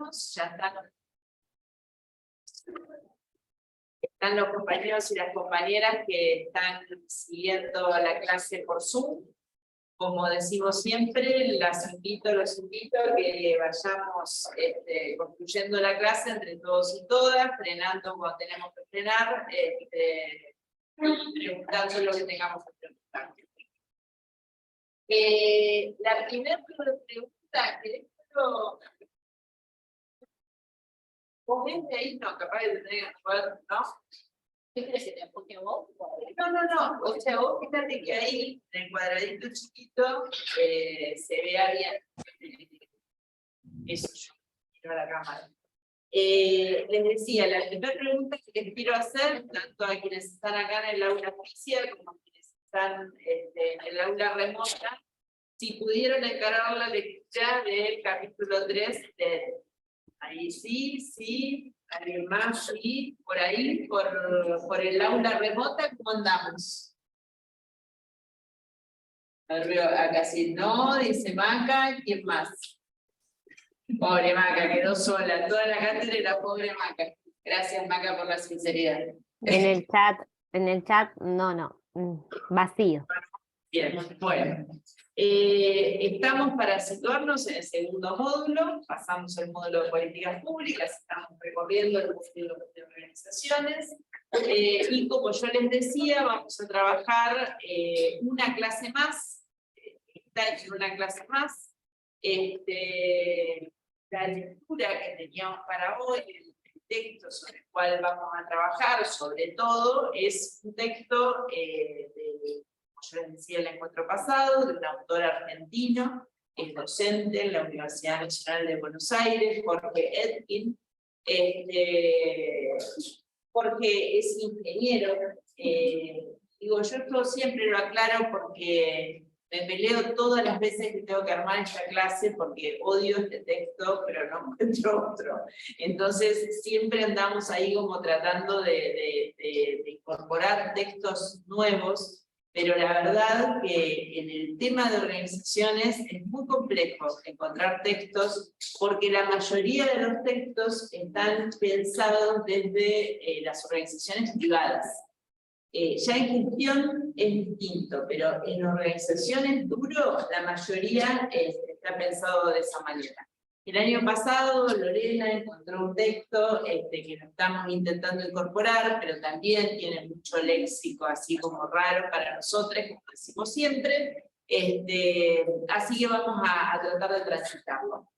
empezamos, ya están los compañeros y las compañeras que están siguiendo la clase por Zoom. Como decimos siempre, los invito a que vayamos construyendo la clase entre todos y todas, frenando cuando tenemos que frenar, preguntando lo que tengamos que preguntar. La primera pregunta que esto... ¿Vos ves de ahí? No, capaz de tener que jugar, ¿no? ¿Qué crees que te enfoque vos? No. O sea, vos fíjate que ahí, en el cuadradito chiquito, se vea bien. Eso yo, miro a la cámara. Les decía, la primera pregunta que les quiero hacer, tanto a quienes están acá en el aula oficial como a quienes están en el aula remota, si pudieron encargar la lectura del capítulo 3 de... Ahí sí, alguien más, sí, por ahí, por el aula remota, ¿cómo andamos? Acá sí, no, dice Maca, ¿quién más? Pobre Maca, quedó sola, toda la cátedra y la pobre Maca. Gracias, Maca, por la sinceridad. En el chat, no, vacío. Bien, bueno. Estamos para situarnos en el segundo módulo, pasamos el módulo de políticas públicas, estamos recorriendo el módulo de organizaciones, y como yo les decía, vamos a trabajar una clase más, la lectura que teníamos para hoy, el texto sobre el cual vamos a trabajar, sobre todo, es un texto como yo les decía el encuentro pasado, de un autor argentino, es docente en la Universidad Nacional de Buenos Aires, Jorge Etkin. Jorge es ingeniero. Digo, yo esto siempre lo aclaro porque me peleo todas las veces que tengo que armar esta clase porque odio este texto, pero no encuentro otro. Entonces siempre andamos ahí como tratando de incorporar textos nuevos, pero la verdad que en el tema de organizaciones es muy complejo encontrar textos porque la mayoría de los textos están pensados desde las organizaciones privadas. Ya en gestión es distinto, pero en organizaciones duro la mayoría está pensado de esa manera. El año pasado Lorena encontró un texto que lo estamos intentando incorporar, pero también tiene mucho léxico así como raro para nosotros, como decimos siempre, así que vamos a tratar de transitarlo.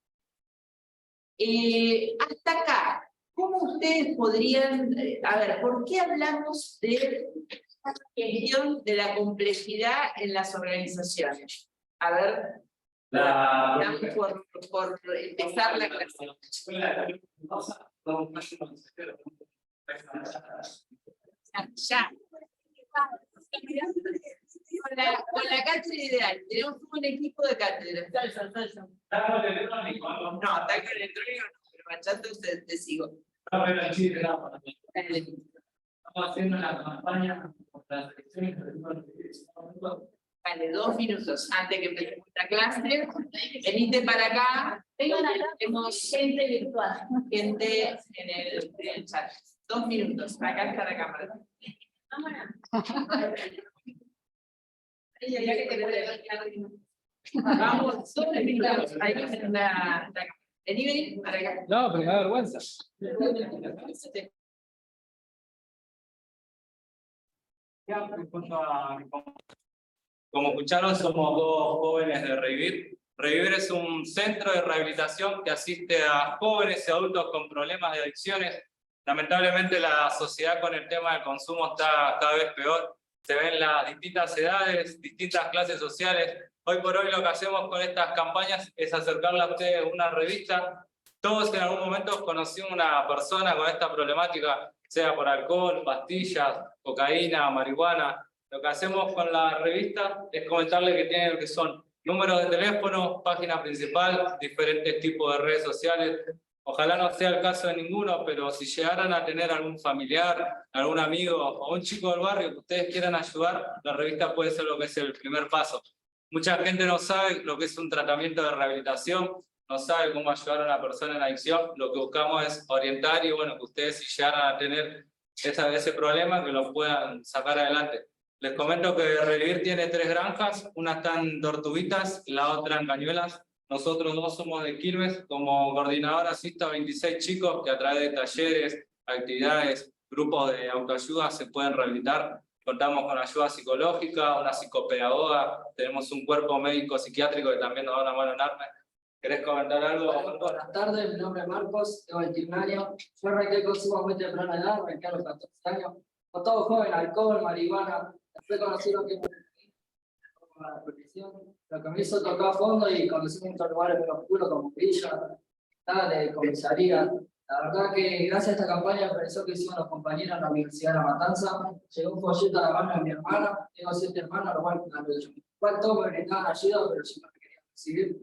Hasta acá, ¿cómo ustedes podrían, a ver, por qué hablamos de gestión de la complejidad en las organizaciones? A ver, por empezar la clase. Ya. Con la cátedra ideal, tenemos un equipo de cátedra. No, ataque electrónico no, pero Machato te sigo. Estamos haciendo una campaña por las elecciones. Vale, 2 minutos antes que empecemos la clase. Venite para acá. Tenemos gente virtual. Gente en el chat. 2 minutos. Acá está la cámara. Vamos, 2 minutos. Ahí está la cámara. Vení para acá. No, pero me da vergüenza. Como escucharon, somos 2 jóvenes de Revivir. Revivir es un centro de rehabilitación que asiste a jóvenes y adultos con problemas de adicciones. Lamentablemente la sociedad con el tema del consumo está cada vez peor. Se ven las distintas edades, distintas clases sociales. Hoy por hoy lo que hacemos con estas campañas es acercarle a ustedes una revista. Todos en algún momento conocimos una persona con esta problemática, sea por alcohol, pastillas, cocaína, marihuana. Lo que hacemos con la revista es comentarle que tiene lo que son números de teléfono, página principal, diferentes tipos de redes sociales. Ojalá no sea el caso de ninguno, pero si llegaran a tener algún familiar, algún amigo o un chico del barrio que ustedes quieran ayudar, la revista puede ser lo que es el primer paso. Mucha gente no sabe lo que es un tratamiento de rehabilitación. no sabe cómo ayudar a una persona en adicción, lo que buscamos es orientar y bueno, que ustedes si llegaran a tener ese problema, que lo puedan sacar adelante. Les comento que Revivir tiene 3 granjas, una está en Tortuguitas, la otra en Cañuelas. Nosotros 2 somos de Quilmes, como coordinador asisto a 26 chicos que a través de talleres, actividades, grupos de autoayuda se pueden rehabilitar. Contamos con ayuda psicológica, una psicopedagoga, tenemos un cuerpo médico psiquiátrico que también nos da una mano enorme. ¿Querés comentar algo? Bueno, buenas tardes, mi nombre es Marcos, tengo 21 años. Yo arranqué el consumo muy temprana edad, arranqué a los 14 años. Como todo joven, alcohol, marihuana. Después conocí lo que es la protección, lo que me hizo tocar a fondo y conocí muchos lugares muy oscuros como Villa, de comisaría. La verdad que gracias a esta campaña pensó que hicimos los compañeros en la Universidad de La Matanza. Llegó un folleto a la mano de mi hermana, tengo 7 hermanas, lo cual todos me brindaban ayuda, pero yo no me quería recibir.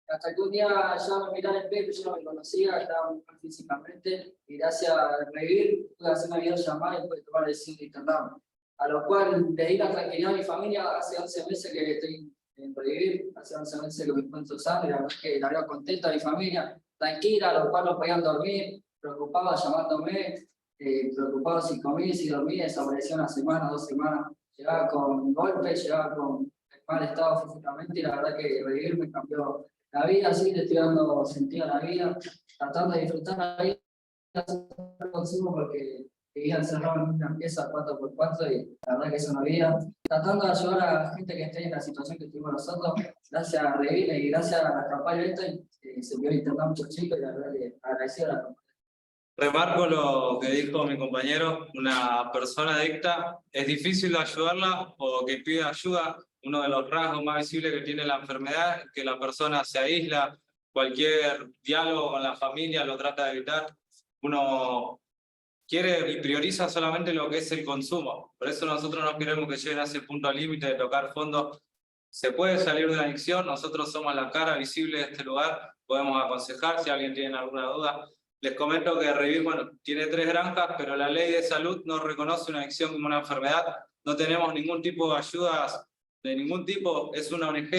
Hasta que un día ya me miré en el espejo, yo no me conocía, estaba muy mal físicamente, y gracias a Revivir pude hacer una videollamada y pude tomar la decisión de internarme. A lo cual le di la tranquilidad a mi familia. Hace 11 meses que estoy en Revivir, hace 11 meses que me encuentro sano, y la verdad es que la veo contenta a mi familia, tranquila, a lo cual no podían dormir, preocupados llamándome, preocupados si comí, si dormí, desapareció una semana, 2 semanas, llegaba con golpes, llegaba con mal estado físicamente, y la verdad que Revivir me cambió la vida. Sí, le estoy dando sentido a la vida, tratando de disfrutar la vida, consumo porque vivía encerrado en una pieza 4x4 y la verdad que es una vida. Tratando de ayudar a la gente que esté en la situación que tuvimos nosotros, gracias a Revivir y gracias a la campaña esta, se vio internar muchos chicos y la verdad que agradecido a la campaña. Remarco lo que dijo mi compañero, una persona adicta, es difícil ayudarla o que pida ayuda. Uno de los rasgos más visibles que tiene la enfermedad es que la persona se aísla, cualquier diálogo con la familia lo trata de evitar. Uno quiere y prioriza solamente lo que es el consumo. Por eso nosotros no queremos que lleguen a ese punto límite de tocar fondo. Se puede salir de una adicción, nosotros somos la cara visible de este lugar, podemos aconsejar si alguien tiene alguna duda. Les comento que Revivir, bueno, tiene 3 granjas, pero la ley de salud no reconoce una adicción como una enfermedad. No tenemos ningún tipo de ayudas de ningún tipo, es una ONG,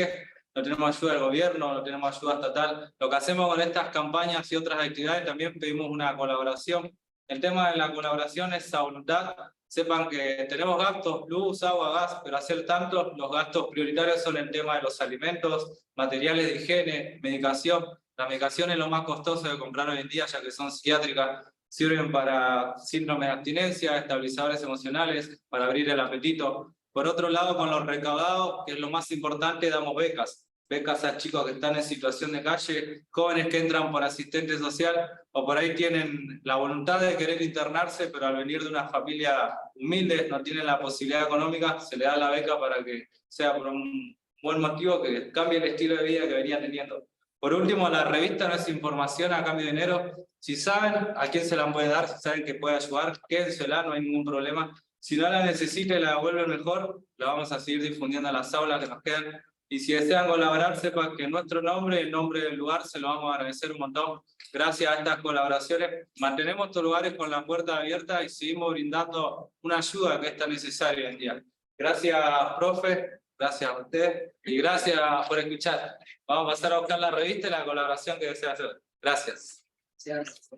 no tenemos ayuda del gobierno, no tenemos ayuda estatal. Lo que hacemos con estas campañas y otras actividades, también pedimos una colaboración. El tema de la colaboración es a voluntad. Sepan que tenemos gastos, luz, agua, gas, pero hacer tanto, los gastos prioritarios son el tema de los alimentos, materiales de higiene, medicación. La medicación es lo más costoso de comprar hoy en día, ya que son psiquiátricas, sirven para síndrome de abstinencia, estabilizadores emocionales, para abrir el apetito. Por otro lado, con los recaudados, que es lo más importante, damos becas. Becas a chicos que están en situación de calle, jóvenes que entran por asistente social, o por ahí tienen la voluntad de querer internarse, pero al venir de una familia humilde, no tienen la posibilidad económica, se le da la beca para que sea por un buen motivo, que cambie el estilo de vida que venía teniendo. Por último, la revista no es información a cambio de dinero. Si saben a quién se la puede dar, si saben que puede ayudar, quédensela, no hay ningún problema. Si no la necesita y la devuelven mejor, la vamos a seguir difundiendo en las aulas que nos quedan. Y si desean colaborar, sepan que nuestro nombre, el nombre del lugar, se lo vamos a agradecer un montón. Gracias a estas colaboraciones, mantenemos estos lugares con la puerta abierta y seguimos brindando una ayuda que es tan necesaria hoy en día. Gracias, profe, gracias a usted y gracias por escuchar. Vamos a pasar a buscar la revista y la colaboración que desea hacer. Gracias. Gracias.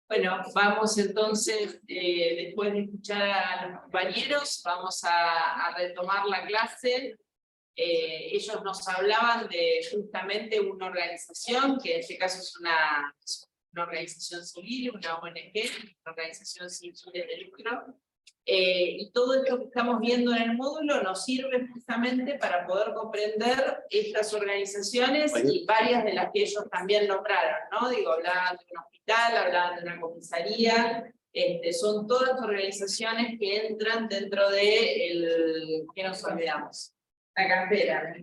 Bueno, vamos entonces, después de escuchar a los compañeros, vamos a retomar la clase. Ellos nos hablaban de justamente una organización, que en este caso es una organización civil, una ONG, una organización sin fines de lucro. Y todo esto que estamos viendo en el módulo nos sirve justamente para poder comprender estas organizaciones y varias de las que ellos también nombraron, ¿no? Digo, hablaban de un hospital, hablaban de una comisaría, son todas organizaciones que entran dentro de el, ¿qué nos olvidamos? La cartera,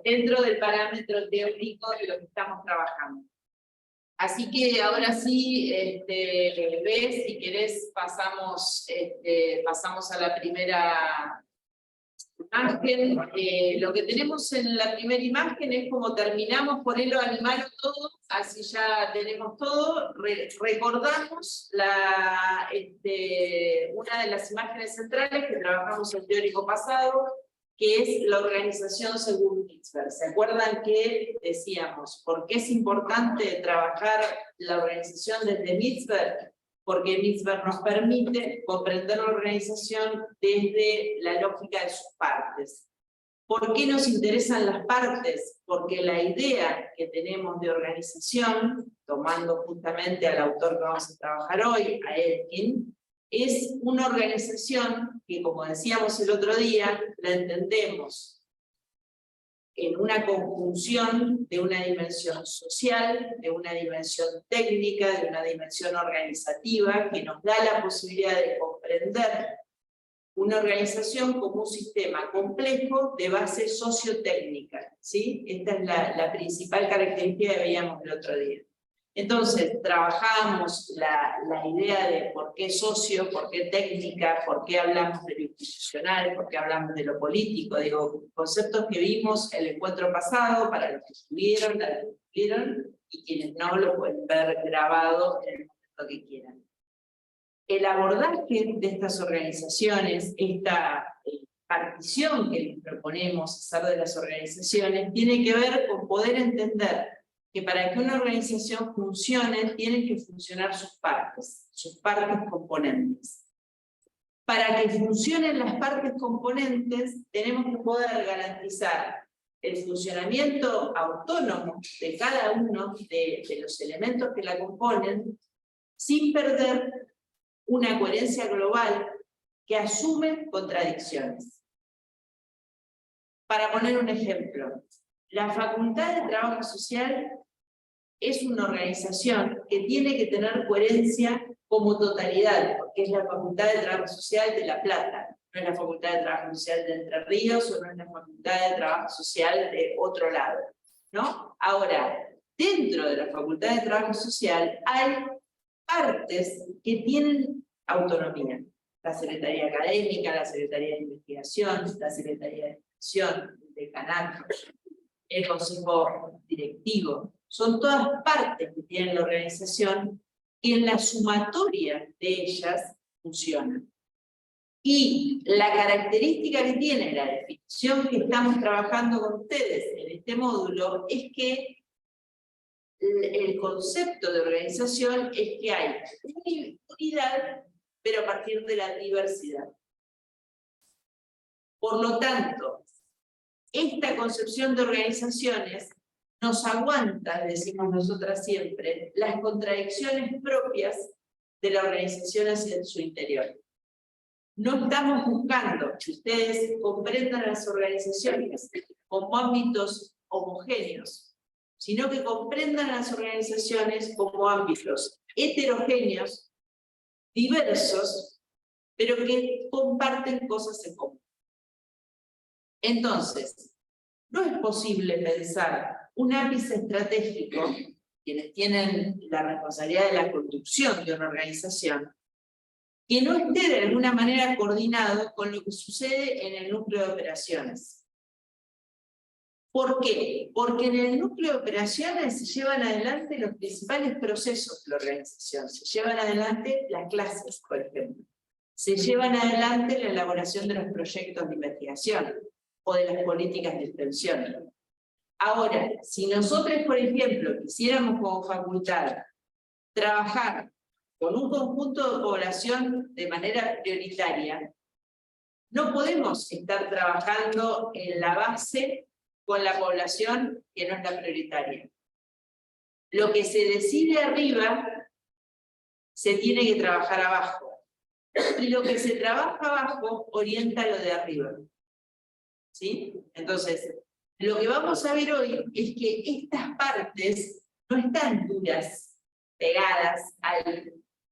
dentro del parámetro teórico de lo que estamos trabajando. Así que ahora sí, ves, si querés, pasamos a la primera Imagen, lo que tenemos en la primera imagen es como terminamos, ponerlo, animarlo todo, así ya tenemos todo. Recordamos una de las imágenes centrales que trabajamos el teórico pasado, que es la organización según Mitzberg. ¿Se acuerdan que decíamos por qué es importante trabajar la organización desde Mitzberg? Porque Mitzberg nos permite comprender la organización desde la lógica de sus partes. ¿Por qué nos interesan las partes? Porque la idea que tenemos de organización, tomando justamente al autor que vamos a trabajar hoy, a Elkin, es una organización que, como decíamos el otro día, la entendemos en una conjunción de una dimensión social, de una dimensión técnica, de una dimensión organizativa, que nos da la posibilidad de comprender una organización como un sistema complejo de base sociotécnica, ¿sí? Esta es la principal característica que veíamos el otro día. Entonces, trabajamos la idea de por qué socio, por qué técnica, por qué hablamos de lo institucional, por qué hablamos de lo político, digo, conceptos que vimos el encuentro pasado, para los que estuvieron, las que estuvieron, y quienes no lo pueden ver grabado en el momento que quieran. El abordaje de estas organizaciones, esta partición que les proponemos hacer de las organizaciones, tiene que ver con poder entender que para que una organización funcione, tienen que funcionar sus partes componentes. Para que funcionen las partes componentes, tenemos que poder garantizar el funcionamiento autónomo de cada uno de los elementos que la componen, sin perder una coherencia global que asume contradicciones. Para poner un ejemplo, la Facultad de Trabajo Social es una organización que tiene que tener coherencia como totalidad, porque es la Facultad de Trabajo Social de La Plata, no es la Facultad de Trabajo Social de Entre Ríos, o no es la Facultad de Trabajo Social de otro lado, ¿no? Ahora, dentro de la Facultad de Trabajo Social hay partes que tienen autonomía. La Secretaría Académica, la Secretaría de Investigación, la Secretaría de Educación, el decanato, el Consejo Directivo. Son todas partes que tienen la organización y en la sumatoria de ellas funcionan. Y la característica que tiene la definición que estamos trabajando con ustedes en este módulo es que el concepto de organización es que hay unidad, pero a partir de la diversidad. Por lo tanto, esta concepción de organizaciones nos aguanta, decimos nosotras siempre, las contradicciones propias de la organización hacia su interior. No estamos buscando que ustedes comprendan las organizaciones como ámbitos homogéneos, sino que comprendan las organizaciones como ámbitos heterogéneos, diversos, pero que comparten cosas en común. Entonces, no es posible pensar un ápice estratégico, quienes tienen la responsabilidad de la conducción de una organización, que no esté de alguna manera coordinado con lo que sucede en el núcleo de operaciones. ¿Por qué? Porque en el núcleo de operaciones se llevan adelante los principales procesos de la organización, se llevan adelante las clases, por ejemplo, se llevan adelante la elaboración de los proyectos de investigación o de las políticas de extensión. Ahora, si nosotros, por ejemplo, quisiéramos como facultad trabajar con un conjunto de población de manera prioritaria, no podemos estar trabajando en la base con la población que no es la prioritaria. Lo que se decide arriba se tiene que trabajar abajo. Y lo que se trabaja abajo orienta lo de arriba. ¿Sí? Entonces, lo que vamos a ver hoy es que estas partes no están duras, pegadas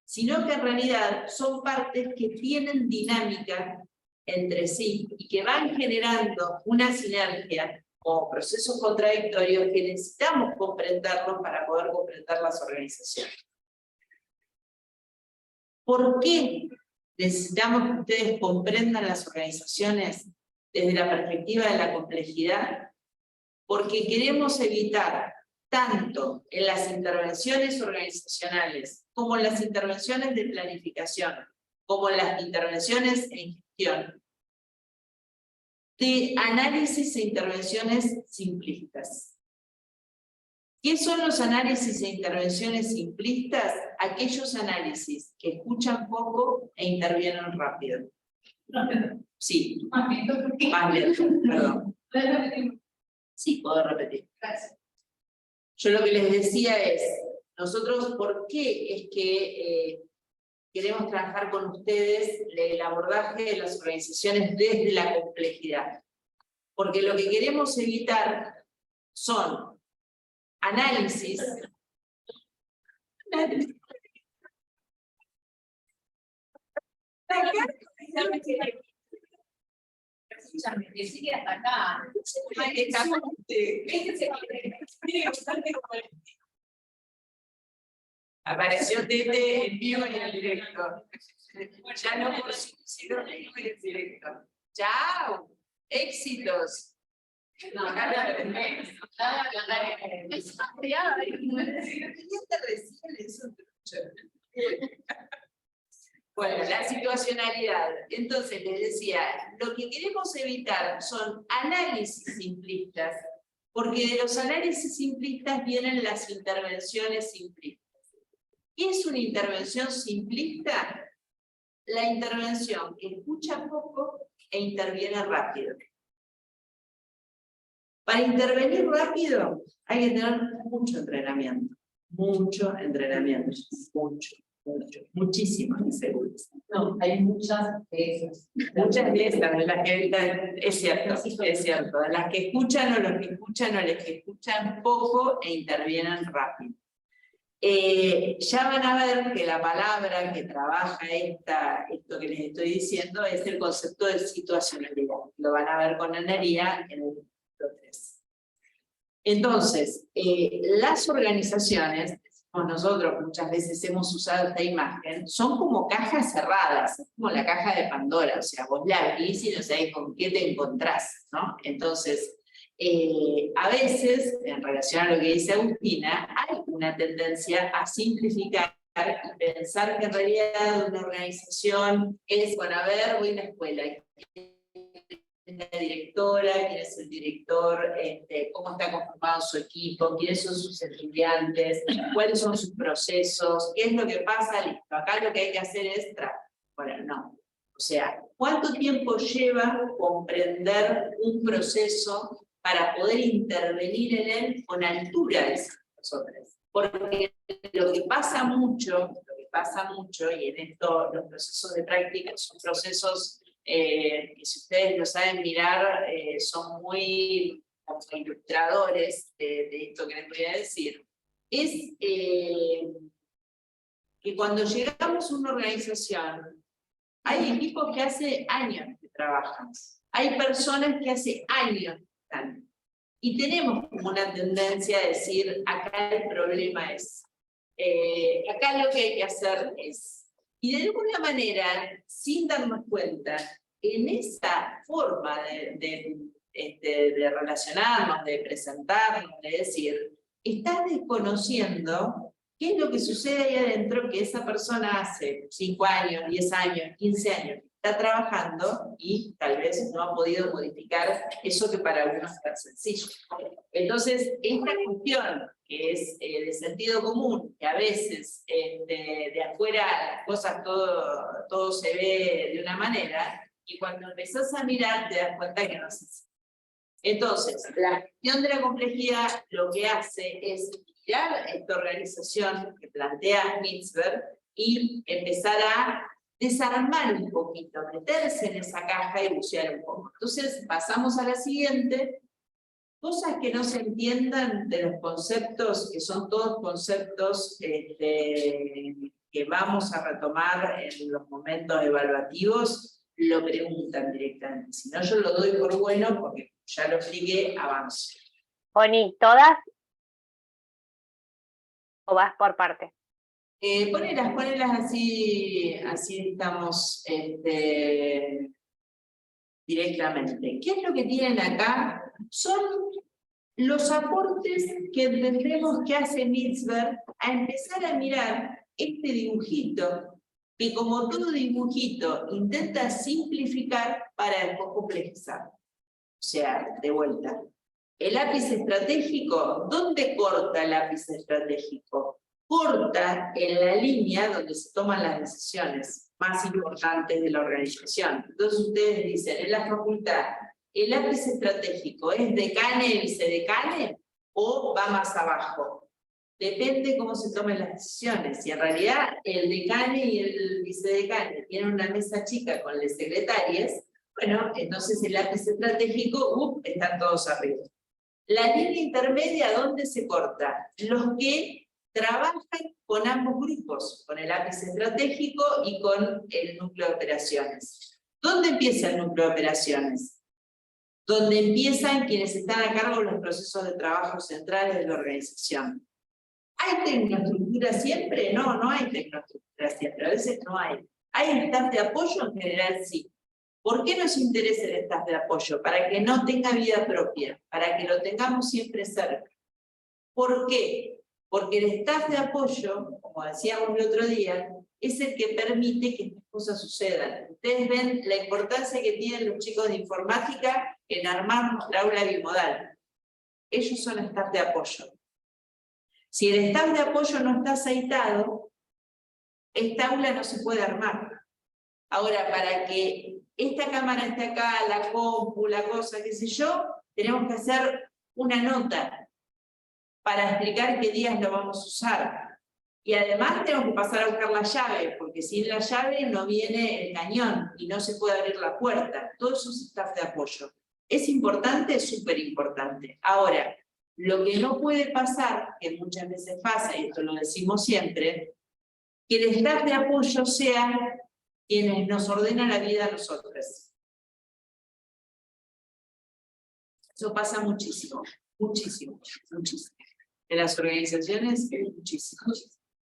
sino que en realidad son partes que tienen dinámica entre sí y que van generando una sinergia o procesos contradictorios que necesitamos comprenderlos para poder comprender las organizaciones. ¿Por qué necesitamos que ustedes comprendan las organizaciones desde la perspectiva de la complejidad, porque queremos evitar tanto en las intervenciones organizacionales, como en las intervenciones de planificación, como en las intervenciones en gestión, de análisis e intervenciones simplistas. ¿Qué son los análisis e intervenciones simplistas? Aquellos análisis que escuchan poco e intervienen rápido. Sí, más lento, perdón. Sí, puedo repetir. Gracias. Yo lo que les decía es, nosotros, ¿por qué es que queremos trabajar con ustedes el abordaje de las organizaciones desde la complejidad? Porque lo que queremos evitar son análisis. Escúchame, que sigue hasta acá. Apareció Tete en vivo y en directo. Ya no por sino en vivo y en directo. ¡Chao! ¡Éxitos! No, acá Bueno, la situacionalidad. Entonces, les decía, lo que queremos evitar son análisis simplistas, porque de los análisis simplistas vienen las intervenciones simplistas. ¿Qué es una intervención simplista? La intervención que escucha poco e interviene rápido. Para intervenir rápido hay que tener mucho entrenamiento. Mucho entrenamiento. Muchísimo, seguro. No, hay muchas de esas. Muchas de estas, de las que, es cierto, de las que escuchan o los que escuchan o les que escuchan poco e intervienen rápido. Ya van a ver que la palabra que trabaja esto que les estoy diciendo es el concepto de situacionalidad. Lo van a ver con energía en el capítulo 3. Entonces, las organizaciones, nosotros muchas veces hemos usado esta imagen, son como cajas cerradas, como la caja de Pandora, o sea, vos la abrís y no sabés con qué te encontrás, ¿no? Entonces, a veces, en relación a lo que dice Agustina, hay una tendencia a simplificar y pensar que en realidad una organización es, bueno, a ver, voy a una escuela, ¿quién es la directora? ¿Quién es el director? ¿Cómo está conformado su equipo? ¿Quiénes son sus estudiantes? ¿Cuáles son sus procesos? ¿Qué es lo que pasa? Listo, acá lo que hay que hacer es bueno, no. O sea, ¿cuánto tiempo lleva comprender un proceso para poder intervenir en él con altura de esas personas? Porque lo que pasa mucho, y en esto los procesos de práctica son procesos que si ustedes lo saben mirar, son muy como ilustradores de esto que les voy a decir, es que cuando llegamos a una organización, hay equipos que hace años que trabajan, hay personas que hace años que están, y tenemos como una tendencia a decir, acá el problema es, acá lo que hay que hacer es, y de alguna manera, sin darnos cuenta, en esa forma de relacionarnos, de presentarnos, de decir, estás desconociendo qué es lo que sucede ahí adentro que esa persona hace 5 años, 10 años, 15 años, está trabajando y tal vez no ha podido modificar eso que para algunos es tan sencillo. Entonces, esta cuestión que es de sentido común, que a veces de afuera las cosas todo se ve de una manera, y cuando empezás a mirar te das cuenta que no es así. Entonces, la gestión de la complejidad lo que hace es mirar esta organización que plantea Mintzberg y empezar a desarmar un poquito, meterse en esa caja y bucear un poco. Entonces, pasamos a la siguiente. Cosas que no se entiendan de los conceptos, que son todos conceptos que vamos a retomar en los momentos evaluativos, lo preguntan directamente. Si no, yo lo doy por bueno, porque ya lo expliqué, avanzo. Poni, ¿todas? ¿O vas por parte? Ponelas así estamos directamente. ¿Qué es lo que tienen acá? Son los aportes que entendemos que hace Mitzberg a empezar a mirar este dibujito, que como todo dibujito intenta simplificar para después complejizar. O sea, de vuelta. El lápiz estratégico, ¿dónde corta el lápiz estratégico? Corta en la línea donde se toman las decisiones más importantes de la organización. Entonces ustedes dicen, en la facultad, ¿el lápiz estratégico es decane, vicedecane o va más abajo? Depende cómo se tomen las decisiones. Si en realidad el decane y el vicedecane tienen una mesa chica con las secretarias, bueno, entonces el lápiz estratégico, están todos arriba. La línea intermedia, ¿dónde se corta? Los que trabajan con ambos grupos, con el lápiz estratégico y con el núcleo de operaciones. ¿Dónde empieza el núcleo de operaciones? Donde empiezan quienes están a cargo de los procesos de trabajo centrales de la organización. ¿Hay tecnoestructura siempre? No, no hay tecnoestructura siempre, a veces no hay. ¿Hay staff de apoyo? En general sí. ¿Por qué nos interesa el staff de apoyo? Para que no tenga vida propia, para que lo tengamos siempre cerca. ¿Por qué? Porque el staff de apoyo, como decíamos el otro día, es el que permite que estas cosas sucedan. Ustedes ven la importancia que tienen los chicos de informática en armar nuestra aula bimodal. Ellos son staff de apoyo. Si el staff de apoyo no está aceitado, esta aula no se puede armar. Ahora, para que esta cámara esté acá, la compu, la cosa, qué sé yo, tenemos que hacer una nota para explicar qué días lo vamos a usar. Y además tenemos que pasar a buscar la llave, porque sin la llave no viene el cañón y no se puede abrir la puerta. Todo eso es staff de apoyo. ¿Es importante? Es súper importante. Ahora, lo que no puede pasar, que muchas veces pasa, y esto lo decimos siempre, que el staff de apoyo sea quienes nos ordenan la vida a nosotros. Eso pasa muchísimo, muchísimo, muchísimo. En las organizaciones, muchísimo.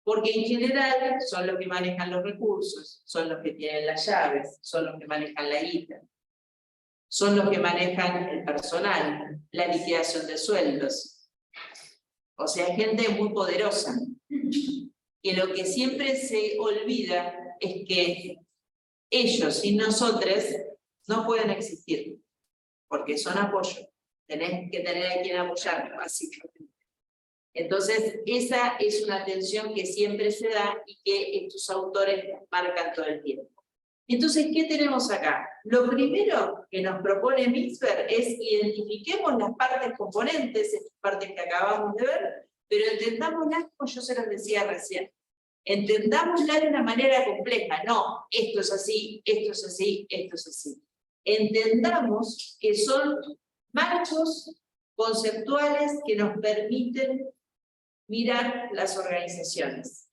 Porque en general son los que manejan los recursos, son los que tienen las llaves, son los que manejan la guita, son los que manejan el personal, la liquidación de sueldos. O sea, gente muy poderosa. Y lo que siempre se olvida es que ellos sin nosotros no pueden existir, porque son apoyo. Tenés que tener a quien apoyar, básicamente. Entonces, esa es una tensión que siempre se da y que estos autores marcan todo el tiempo. Entonces, ¿qué tenemos acá? Lo primero que nos propone Mitzberg es identifiquemos las partes componentes, estas partes que acabamos de ver, pero entendámoslas como yo se los decía recién. Entendámoslas de una manera compleja. No, esto es así, esto es así, esto es así. Entendamos que son marcos conceptuales que nos permiten mirar las organizaciones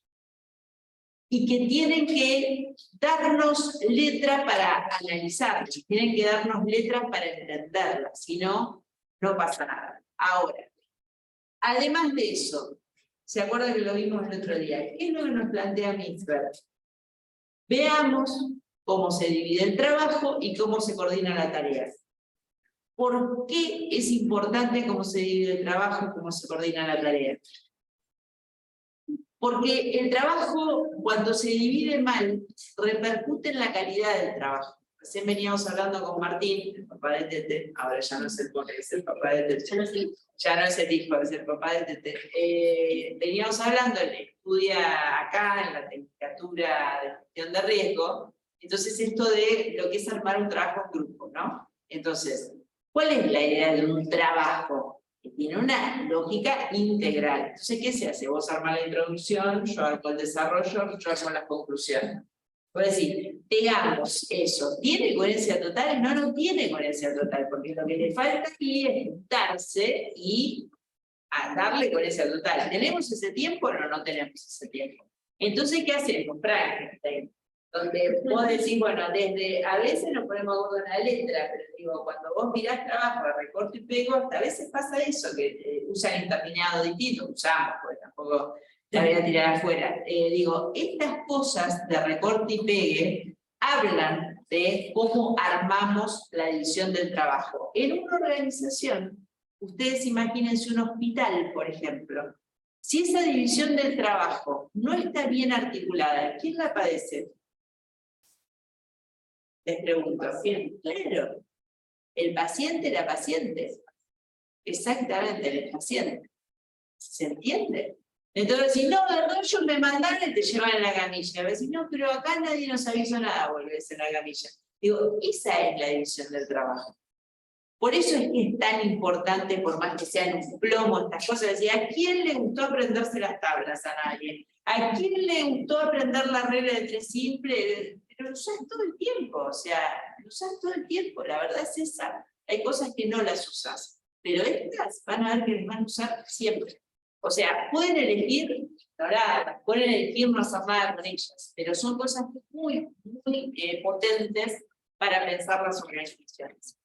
y que tienen que darnos letra para analizarlas, tienen que darnos letra para entenderlas, si no, no pasa nada. Ahora, además de eso, ¿se acuerdan que lo vimos el otro día? ¿Qué es lo que nos plantea Mitzberg? Veamos cómo se divide el trabajo y cómo se coordinan las tareas. ¿Por qué es importante cómo se divide el trabajo y cómo se coordina la tarea? Porque el trabajo, cuando se divide mal, repercute en la calidad del trabajo. Recién veníamos hablando con Martín, el papá de Tete, ahora ya no es el pobre, es el papá de Tete. Ya no es el hijo, es el papá de Tete. Veníamos hablando, él estudia acá en la Tecnicatura de Gestión de Riesgo, entonces esto de lo que es armar un trabajo en grupo, ¿no? Entonces, ¿cuál es la idea de un trabajo? Que tiene una lógica integral. Entonces, ¿qué se hace? Vos armás la introducción, yo hago el desarrollo, yo hago las conclusiones. Voy a decir, digamos eso, ¿tiene coherencia total? No, no tiene coherencia total, porque lo que le falta aquí es juntarse y darle coherencia total. ¿Tenemos ese tiempo? No, no tenemos ese tiempo. Entonces, ¿qué hacemos? Frankenstein. Donde vos decís, bueno, desde a veces nos ponemos de acuerdo en la letra, pero digo, cuando vos mirás trabajo de recorte y pego, hasta a veces pasa eso, que usan interminado distinto, usamos, pues tampoco la voy a tirar afuera. Digo, estas cosas de recorte y pegue hablan de cómo armamos la división del trabajo. En una organización, ustedes imagínense un hospital, por ejemplo. Si esa división del trabajo no está bien articulada, ¿quién la padece? Les pregunto. Claro, el paciente, la paciente. Exactamente, el paciente. ¿Se entiende? Entonces, si no, ¿verdad? Ellos me mandaron y te llevan en la camilla. A veces, no, pero acá nadie nos avisó nada, volvés en la camilla. Digo, esa es la división del trabajo. Por eso es que es tan importante, por más que sean un plomo, estas cosas, decir, ¿a quién le gustó aprenderse las tablas? A nadie. ¿A quién le gustó aprender la regla de tres simple? Pero lo usás todo el tiempo, o sea, lo usás todo el tiempo, la verdad es esa. Hay cosas que no las usás, pero estas van a ver que las van a usar siempre. O sea, pueden elegir ignorarlas, pueden elegir no hacer nada con ellas, pero son cosas muy, muy potentes para pensar las organizaciones.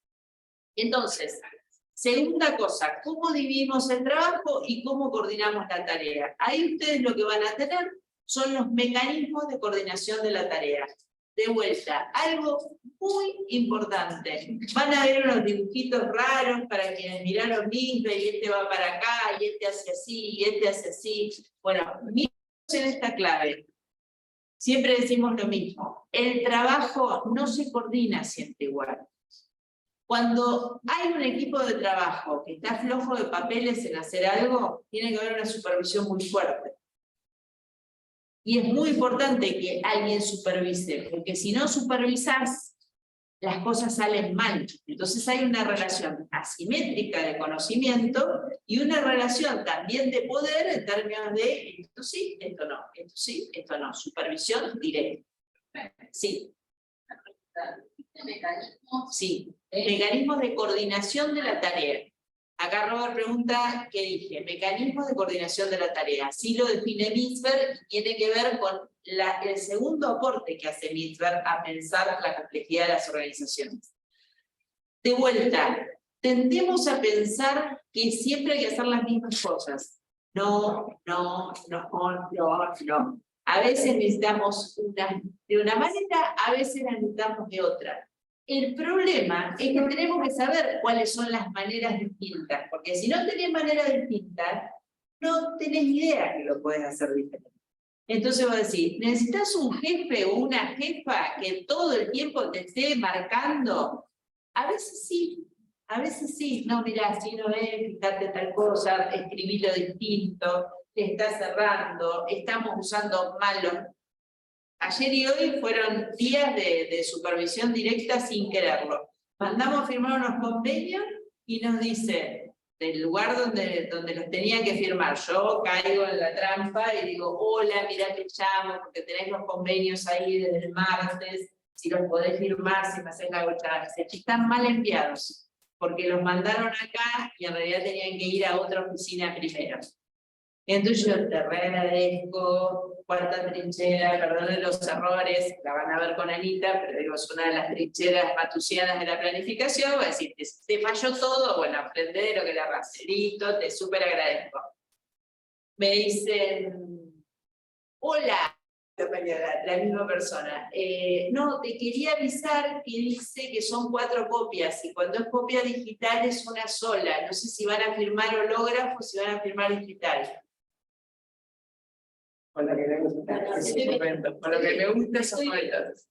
Entonces, segunda cosa, ¿cómo dividimos el trabajo y cómo coordinamos la tarea? Ahí ustedes lo que van a tener son los mecanismos de coordinación de la tarea. De vuelta, algo muy importante. Van a ver unos dibujitos raros para quienes miraron Misbe, y este va para acá, y este hace así, y este hace así. Bueno, miren en esta clave. Siempre decimos lo mismo. El trabajo no se coordina siempre igual. Cuando hay un equipo de trabajo que está flojo de papeles en hacer algo, tiene que haber una supervisión muy fuerte. Y es muy importante que alguien supervise, porque si no supervisás, las cosas salen mal. Entonces hay una relación asimétrica de conocimiento y una relación también de poder en términos de esto sí, esto no, esto sí, esto no. Supervisión directa. Sí. Sí. Mecanismos de coordinación de la tarea. Acá Robert pregunta, ¿qué dije? Mecanismos de coordinación de la tarea. Así lo define Mitzberg y tiene que ver con el segundo aporte que hace Mitzberg a pensar la complejidad de las organizaciones. De vuelta, tendemos a pensar que siempre hay que hacer las mismas cosas. No. A veces necesitamos de una manera, a veces las necesitamos de otra. El problema es que tenemos que saber cuáles son las maneras distintas, porque si no tenés maneras distintas, no tenés idea que lo podés hacer diferente. Entonces vos decís, ¿necesitas un jefe o una jefa que todo el tiempo te esté marcando? A veces sí, no, mirá, si no es, fíjate tal cosa, escribilo distinto, te está cerrando, estamos usando malos. Ayer y hoy fueron días de supervisión directa sin quererlo. Mandamos a firmar unos convenios y nos dice, del lugar donde los tenía que firmar, yo caigo en la trampa y digo, hola, mirá te llamo, porque tenés los convenios ahí desde el martes, si los podés firmar, si me hacés la vuelta. Están mal enviados, porque los mandaron acá y en realidad tenían que ir a otra oficina primero. Entonces yo te agradezco, cuarta trinchera, perdón los errores, la van a ver con Anita, pero digo, es una de las trincheras matusianas de la planificación, va a decir, te falló todo, bueno, aprende de lo que la racerito, te súper agradezco. Me dicen, hola, la misma persona, no, te quería avisar que dice que son 4 copias, y cuando es copia digital es una sola, no sé si van a firmar hológrafo o si van a firmar digital. Con lo que me gusta esos momentos.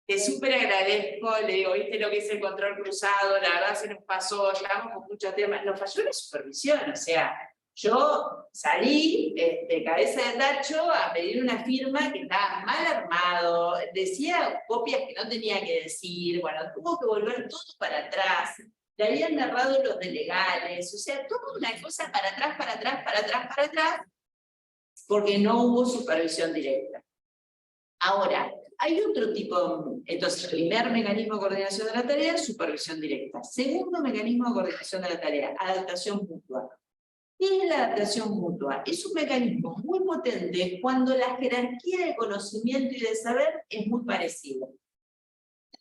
Te súper agradezco, le digo, viste lo que es el control cruzado, la verdad se nos pasó, llevamos con muchos temas, nos falló la supervisión, o sea, yo salí de cabeza de tacho a pedir una firma que estaba mal armado, decía copias que no tenía que decir, bueno, tuvo que volver todo para atrás, le habían narrado los de legales, o sea, toda una cosa para atrás, porque no hubo supervisión directa. Ahora, hay otro tipo, entonces, primer mecanismo de coordinación de la tarea, supervisión directa. Segundo mecanismo de coordinación de la tarea, adaptación mutua. ¿Qué es la adaptación mutua? Es un mecanismo muy potente cuando la jerarquía de conocimiento y de saber es muy parecida.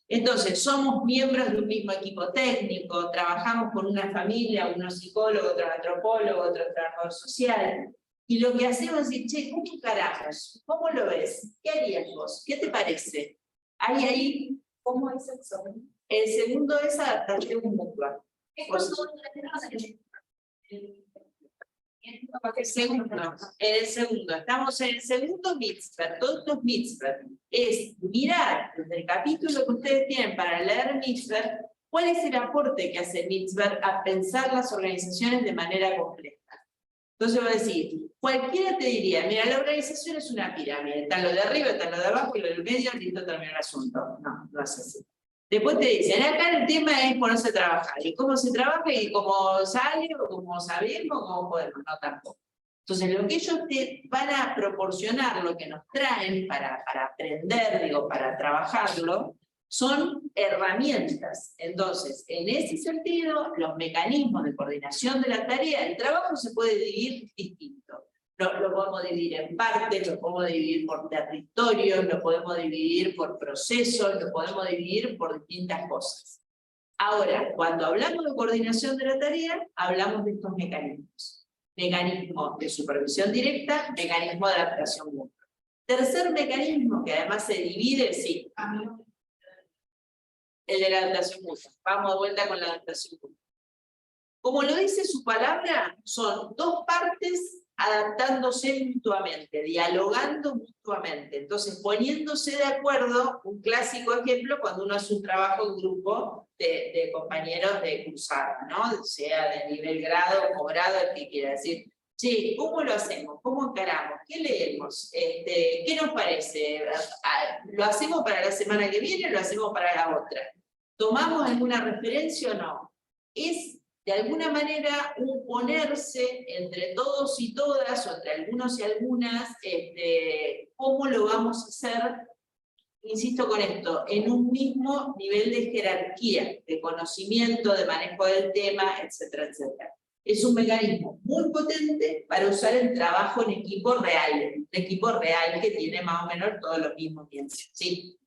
Entonces, somos miembros de un mismo equipo técnico, trabajamos con una familia, unos psicólogos, otro antropólogo, otro trabajador social, y lo que hacemos es decir, che, ¿cómo carajos? ¿Cómo lo ves? ¿Qué harías vos? ¿Qué te parece? Hay ahí, ¿Cómo es el segundo? el segundo es adaptación mutua. Es Pues- cuando tenemos El segundo, estamos en el segundo mitzvah, todos los mitzvah, es mirar desde el capítulo que ustedes tienen para leer mitzvah, cuál es el aporte que hace mitzvah a pensar las organizaciones de manera compleja. Entonces voy a decir, cualquiera te diría, mira, la organización es una pirámide, está lo de arriba, está lo de abajo y lo del medio, listo, terminó el asunto. No, no es así. Después te dicen, acá el tema es ponerse a trabajar, y cómo se trabaja, y cómo sale, o cómo sabemos, o cómo podemos, no tampoco. Entonces, lo que ellos te van a proporcionar, lo que nos traen para aprender, digo, para trabajarlo, son herramientas. Entonces, en ese sentido, los mecanismos de coordinación de la tarea, el trabajo se puede dividir distinto. Lo podemos dividir en partes, lo podemos dividir por territorios, lo podemos dividir por procesos, lo podemos dividir por distintas cosas. Ahora, cuando hablamos de coordinación de la tarea, hablamos de estos mecanismos. Mecanismo de supervisión directa, mecanismo de adaptación mutua. Tercer mecanismo, que además se divide, sí, el de la adaptación mutua. Vamos de vuelta con la adaptación mutua. Como lo dice su palabra, son dos partes adaptándose mutuamente, dialogando mutuamente. Entonces, poniéndose de acuerdo, un clásico ejemplo, cuando uno hace un trabajo en grupo de compañeros de cursada, ¿no? Sea de nivel grado o grado, el que quiera decir, sí, ¿cómo lo hacemos? ¿Cómo encaramos? ¿Qué leemos? ¿Qué nos parece? ¿Lo hacemos para la semana que viene o lo hacemos para la otra? ¿Tomamos alguna referencia o no? Es de alguna manera un ponerse entre todos y todas, o entre algunos y algunas, cómo lo vamos a hacer, insisto con esto, en un mismo nivel de jerarquía, de conocimiento, de manejo del tema, etcétera, etcétera. Es un mecanismo muy potente para usar el trabajo en equipo real, un equipo real que tiene más o menos todos los mismos ciencias. Sí.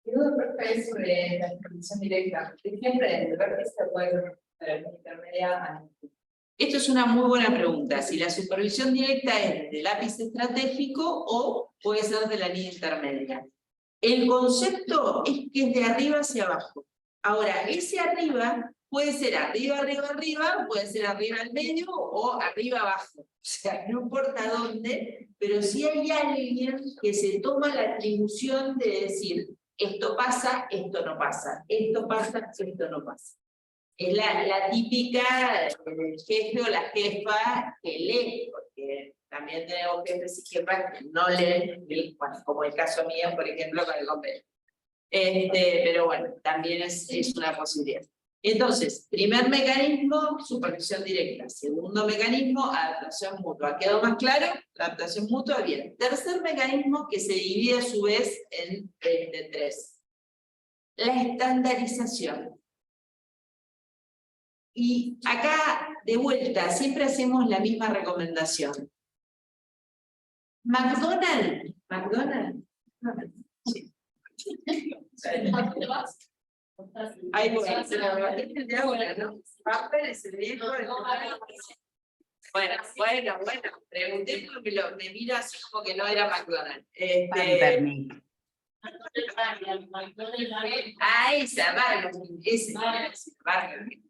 Yo profe sobre la supervisión directa. Siempre el ver que se puede intermedia. Esto es una muy buena pregunta. Si la supervisión directa es de lápiz estratégico o puede ser de la línea intermedia. El concepto es que es de arriba hacia abajo. Ahora, ese arriba puede ser arriba, arriba, arriba, puede ser arriba al medio o arriba abajo. O sea, no importa dónde, pero sí hay alguien que se toma la atribución de decir, esto pasa, esto no pasa, esto pasa, esto no pasa. Es la típica del jefe o la jefa que lee, porque también tenemos jefes y jefas que no leen, bueno, como el caso mío, por ejemplo, con el convenio. Pero bueno, también es una posibilidad. Entonces, primer mecanismo, supervisión directa. Segundo mecanismo, adaptación mutua. ¿Quedó más claro? La adaptación mutua, bien. Tercer mecanismo, que se divide a su vez en tres. La estandarización. Y acá, de vuelta, siempre hacemos la misma recomendación. McDonald's. Sí. Ahí voy. Bueno. Pregunté porque me mira así como que no era McDonald's.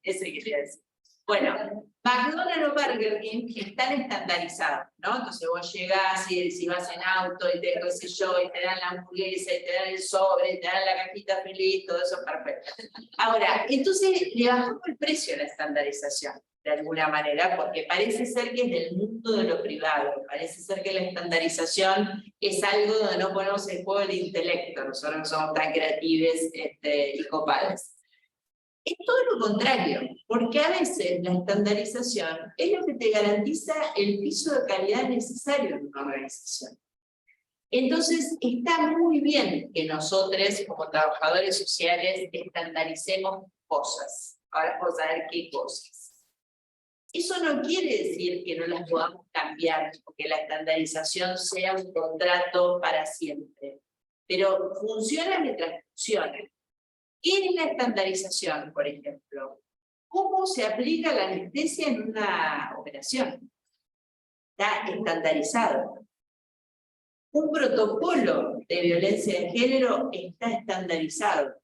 Ese quería decir. Bueno, McDonald's o Burger King están estandarizados, ¿no? Entonces vos llegás y si vas en auto y te, qué sé yo, y te dan la hamburguesa, y te dan el sobre, y te dan la cajita feliz, todo eso perfecto. Ahora, entonces le bajamos el precio a la estandarización, de alguna manera, porque parece ser que es del mundo de lo privado, parece ser que la estandarización es algo donde no ponemos en juego el intelecto, nosotros no somos tan creativos y copados. Es todo lo contrario, porque a veces la estandarización es lo que te garantiza el piso de calidad necesario en una organización. Entonces, está muy bien que nosotros, como trabajadores sociales, estandaricemos cosas. Ahora vamos a ver qué cosas. Eso no quiere decir que no las podamos cambiar, o que la estandarización sea un contrato para siempre. Pero funciona mientras funcione. ¿Qué es la estandarización, por ejemplo? ¿Cómo se aplica la anestesia en una operación? Está estandarizado. Un protocolo de violencia de género está estandarizado.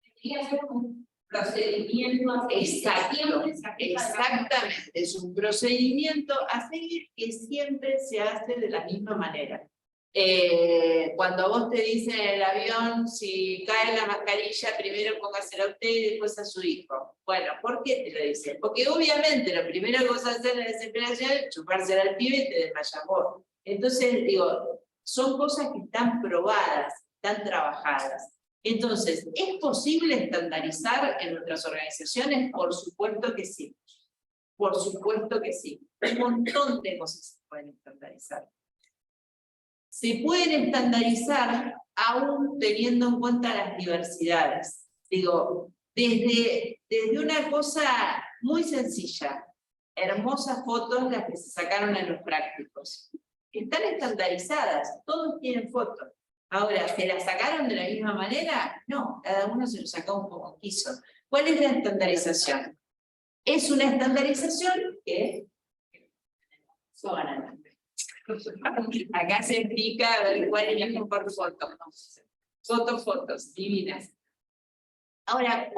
Debería ser un procedimiento. Exacto, exactamente, es un procedimiento a seguir que siempre se hace de la misma manera. Cuando vos te dicen en el avión, si cae la mascarilla, primero póngasela a usted y después a su hijo. Bueno, ¿por qué te lo dicen? Porque obviamente lo primero que vos haces en la desesperación es chupársela al pibe y te desmayas vos. Entonces, digo, son cosas que están probadas, están trabajadas. Entonces, ¿es posible estandarizar en nuestras organizaciones? Por supuesto que sí. Por supuesto que sí. Un montón de cosas se pueden estandarizar. Se pueden estandarizar aún teniendo en cuenta las diversidades. Digo, desde una cosa muy sencilla, hermosas fotos las que se sacaron en los prácticos. Están estandarizadas, todos tienen fotos. Ahora, ¿se las sacaron de la misma manera? No, cada uno se lo sacó como quiso. ¿Cuál es la estandarización? Es una estandarización que... Acá se explica a ver cuál es la mejor foto. Fotos, divinas. Ahora,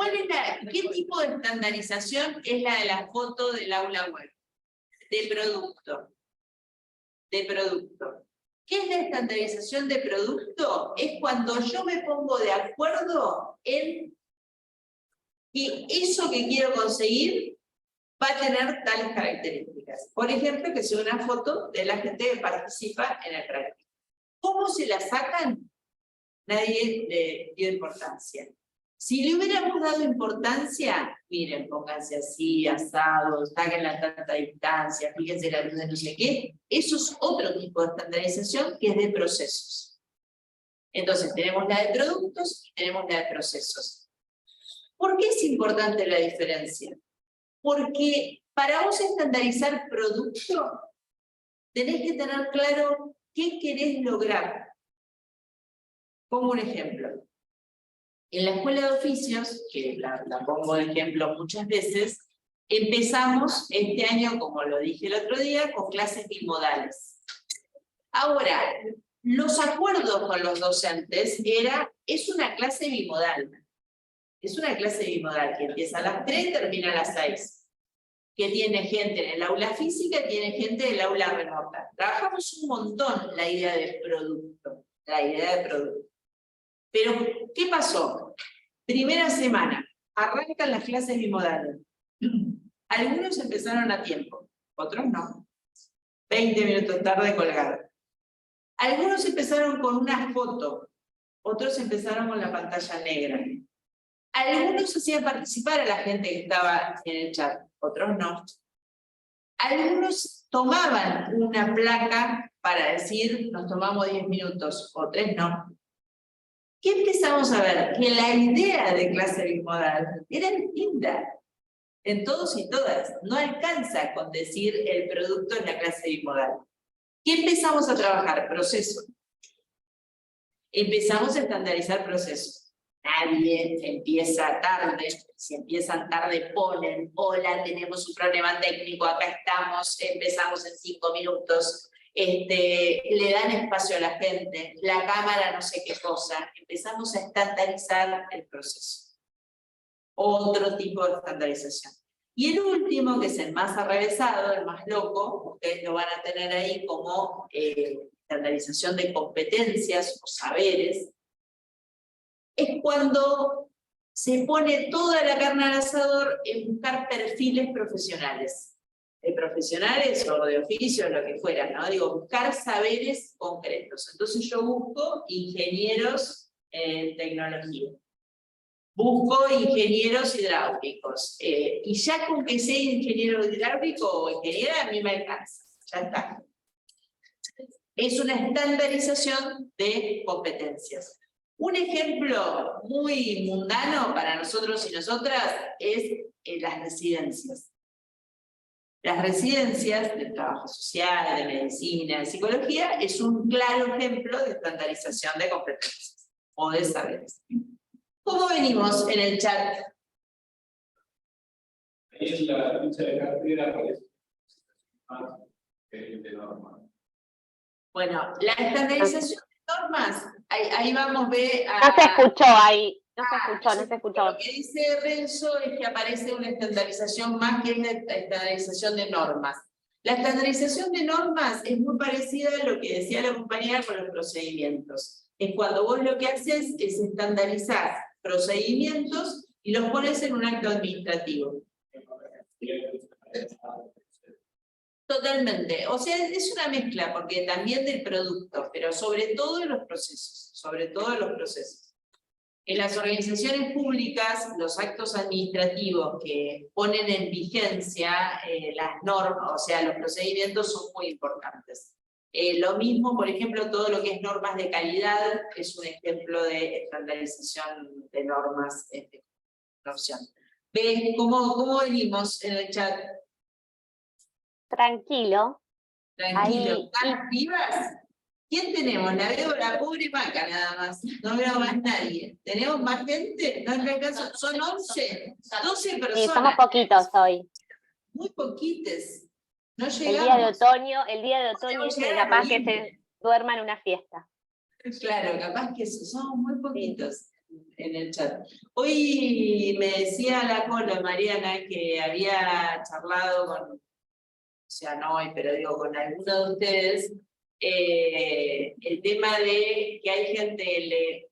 ¿qué tipo de estandarización es la de la foto del aula web? De producto. De producto. ¿Qué es la estandarización de producto? Es cuando yo me pongo de acuerdo en que eso que quiero conseguir va a tener tales características. Por ejemplo, que sea una foto de la gente que participa en el práctico. ¿Cómo se la sacan? Nadie le dio importancia. Si le hubiéramos dado importancia, miren, pónganse así, asados, saquen la tanta distancia, fíjense la luz de no sé qué, eso es otro tipo de estandarización que es de procesos. Entonces, tenemos la de productos y tenemos la de procesos. ¿Por qué es importante la diferencia? Porque para vos estandarizar producto, tenés que tener claro qué querés lograr. Pongo un ejemplo. En la escuela de oficios, que la pongo de ejemplo muchas veces, empezamos este año, como lo dije el otro día, con clases bimodales. Ahora, los acuerdos con los docentes es una clase bimodal. Es una clase bimodal que empieza a las 3 y termina a las 6. Que tiene gente en el aula física y tiene gente en el aula remota. Trabajamos un montón la idea de producto. Pero, ¿qué pasó? Primera semana, arrancan las clases bimodales. Algunos empezaron a tiempo, otros no. 20 minutos tarde colgado. Algunos empezaron con una foto, otros empezaron con la pantalla negra. Algunos hacían participar a la gente que estaba en el chat, otros no. Algunos tomaban una placa para decir, nos tomamos 10 minutos, otros no. ¿Qué empezamos a ver? Que la idea de clase bimodal era distinta en todos y todas. No alcanza con decir el producto en la clase bimodal. ¿Qué empezamos a trabajar? Proceso. Empezamos a estandarizar procesos. Nadie empieza tarde. Si empiezan tarde, ponen, hola, tenemos un problema técnico, acá estamos, empezamos en 5 minutos. Le dan espacio a la gente, la cámara no sé qué cosa, empezamos a estandarizar el proceso. Otro tipo de estandarización. Y el último, que es el más arrevesado, el más loco, ustedes lo van a tener ahí como estandarización de competencias o saberes, es cuando se pone toda la carne al asador en buscar perfiles profesionales. De profesionales o de oficios, lo que fuera, ¿no? Digo, buscar saberes concretos. Entonces yo busco ingenieros en tecnología. Busco ingenieros hidráulicos. Y ya con que sea ingeniero hidráulico o ingeniera, a mí me alcanza. Ya está. Es una estandarización de competencias. Un ejemplo muy mundano para nosotros y nosotras es las residencias. Las residencias de trabajo social, de medicina, de psicología, es un claro ejemplo de estandarización de competencias o de saberes. ¿Cómo venimos en el chat? Ahí en la ficha de cartera aparece más que de norma. Bueno, la estandarización de normas, ahí vamos, ve a... No se escuchó ahí, no se escuchó. Lo que dice Renzo es que aparece una estandarización más que una estandarización de normas. La estandarización de normas es muy parecida a lo que decía la compañera con los procedimientos. Es cuando vos lo que haces es estandarizar procedimientos y los pones en un acto administrativo. Totalmente. O sea, es una mezcla, porque también del producto, pero sobre todo de los procesos. Sobre todo de los procesos. En las organizaciones públicas, los actos administrativos que ponen en vigencia las normas, o sea, los procedimientos son muy importantes. Lo mismo, por ejemplo, todo lo que es normas de calidad, es un ejemplo de estandarización de normas. ¿Ven cómo venimos en el chat? Tranquilo. Tranquilo. Ahí, ¿Están vivas? ¿Quién tenemos? La veo, la pobre Maca nada más. No veo más nadie. ¿Tenemos más gente? No es caso. Son 11, 12 personas. Sí, somos poquitos hoy. Muy poquites. No El llegamos. día de otoño es capaz que se duerma en una fiesta. Claro, capaz que somos muy poquitos en el chat. Hoy me decía la Colo, Mariana, que había charlado con, o sea, no hoy, pero digo, con alguno de ustedes, el tema de que hay gente que le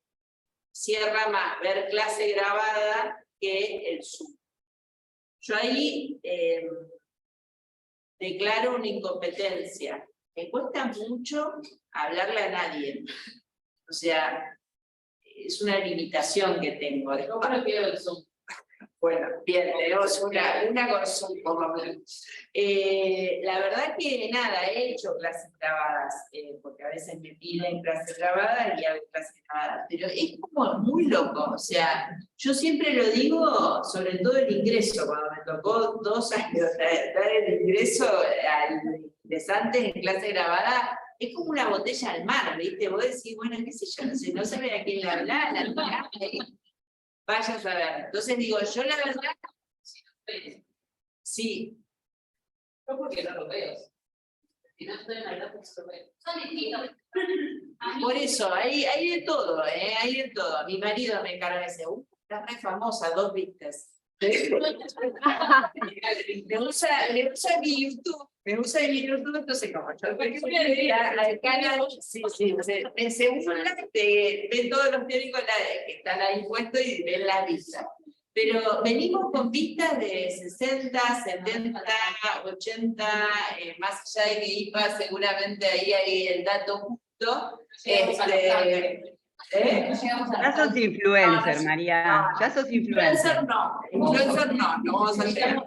cierra más ver clase grabada que el Zoom. Yo ahí declaro una incompetencia. Me cuesta mucho hablarle a nadie. O sea, es una limitación que tengo. ¿Cómo lo quiero el Zoom? Bueno, bien, tenemos una con Zoom por lo menos. La verdad que nada, he hecho clases grabadas, porque a veces me piden clases grabadas y hago clases grabadas, pero es como muy loco. O sea, yo siempre lo digo, sobre todo el ingreso, cuando me tocó 2 años dar el ingreso al ingresante en clase grabada, es como una botella al mar, ¿viste? Vos decís, bueno, qué sé yo, no se ve a quién le habla, la vaya a saber. Entonces digo, yo la verdad, sí. Yo porque no lo veo. Si no estoy en la verdad, pues lo veo. Son distintos. Por eso, hay de todo, hay de todo. Mi marido me encarga de decir, está re famosa, 2 vistas. Me usa mi YouTube, entonces como yo al canal, sí, se burla, ven todos los teóricos que están ahí puestos y ven las vistas. Pero venimos con vistas de 60, 70, 80, más allá de que IPA seguramente ahí hay el dato justo. Ya sos influencer, María. Ya sos influencer. Influencer no vamos a llegar.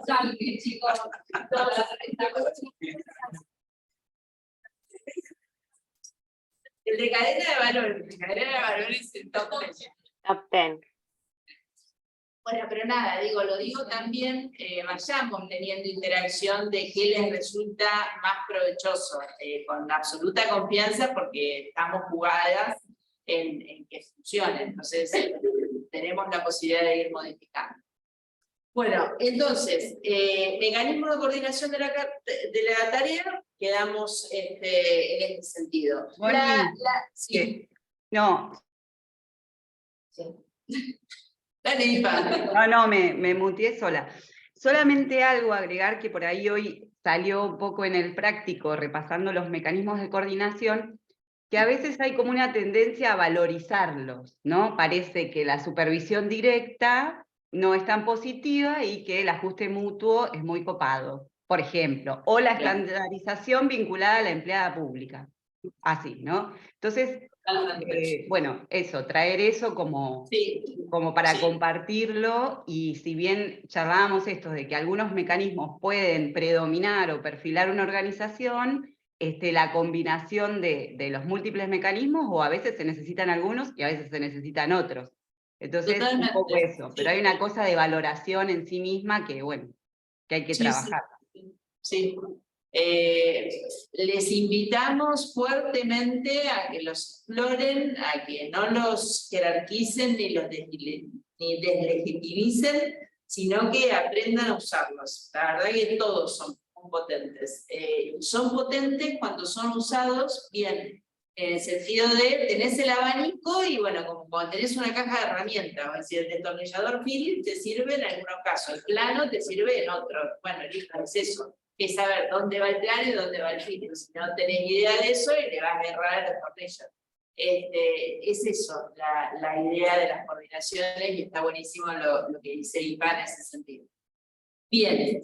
El de cadena de valores es el top 10. Top 10. Bueno, pero nada, lo digo también, vayamos teniendo interacción de qué les resulta más provechoso, con absoluta confianza, porque estamos jugadas en que funcione, entonces tenemos la posibilidad de ir modificando. Bueno, entonces, mecanismo de coordinación de la tarea, quedamos en este sentido. Sí. No. Sí. Dale, Ipa. No, me muteé sola. Solamente algo agregar que por ahí hoy salió un poco en el práctico, repasando los mecanismos de coordinación, que a veces hay como una tendencia a valorizarlos, ¿no? Parece que la supervisión directa no es tan positiva y que el ajuste mutuo es muy copado, por ejemplo, o la estandarización vinculada a la empleada pública, así, ¿no? Entonces, bueno, eso, traer eso como para compartirlo, y si bien charlábamos esto de que algunos mecanismos pueden predominar o perfilar una organización, la combinación de los múltiples mecanismos, o a veces se necesitan algunos y a veces se necesitan otros. Entonces, un poco eso, pero hay una cosa de valoración en sí misma que, bueno, que hay que trabajar. Sí. Les invitamos fuertemente a que los exploren, a que no los jerarquicen ni los deslegitimicen, sino que aprendan a usarlos. La verdad que todos son potentes. Son potentes cuando son usados bien. En el sentido de, tenés el abanico y bueno, como cuando tenés una caja de herramientas, es decir, el destornillador Phillips te sirve en algunos casos, el plano te sirve en otros. Bueno, listo, es eso. Es saber dónde va el plano y dónde va el Phillips. Si no tenés idea de eso y le vas a errar a los tornillos. Es eso, la idea de las coordinaciones, y está buenísimo lo que dice Iván en ese sentido. Bien,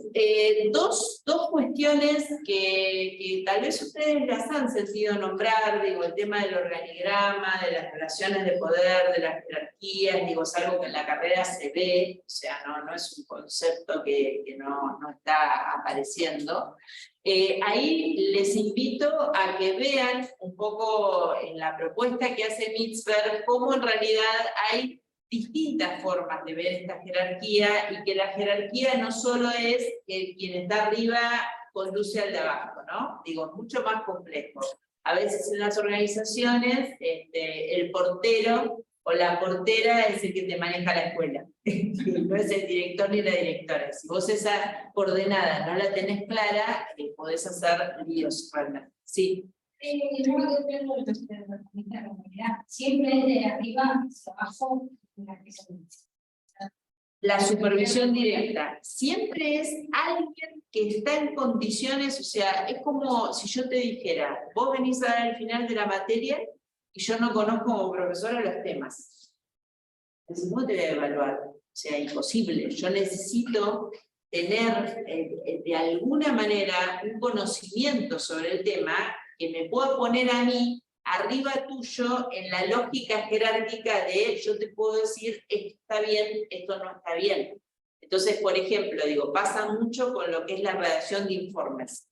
dos cuestiones que tal vez ustedes las han sentido nombrar, digo, el tema del organigrama, de las relaciones de poder, de las jerarquías, digo, es algo que en la carrera se ve, o sea, no es un concepto que no está apareciendo. Ahí les invito a que vean un poco en la propuesta que hace Mitzberg, cómo en realidad hay distintas formas de ver esta jerarquía, y que la jerarquía no solo es que quien está arriba conduce al de abajo, ¿no? Digo, es mucho más complejo. A veces en las organizaciones, el portero o la portera es el que te maneja la escuela. No es el director ni la directora. Si vos esa coordenada no la tenés clara, podés hacer líos realmente. Sí. Siempre de arriba hacia abajo. La supervisión directa siempre es alguien que está en condiciones, o sea, es como si yo te dijera, vos venís a dar el final de la materia y yo no conozco como profesora los temas. Entonces, ¿cómo te voy a evaluar? O sea, imposible. Yo necesito tener de alguna manera un conocimiento sobre el tema que me pueda poner a mí arriba tuyo en la lógica jerárquica de yo te puedo decir esto está bien, esto no está bien. Entonces, por ejemplo, digo, pasa mucho con lo que es la redacción de informes.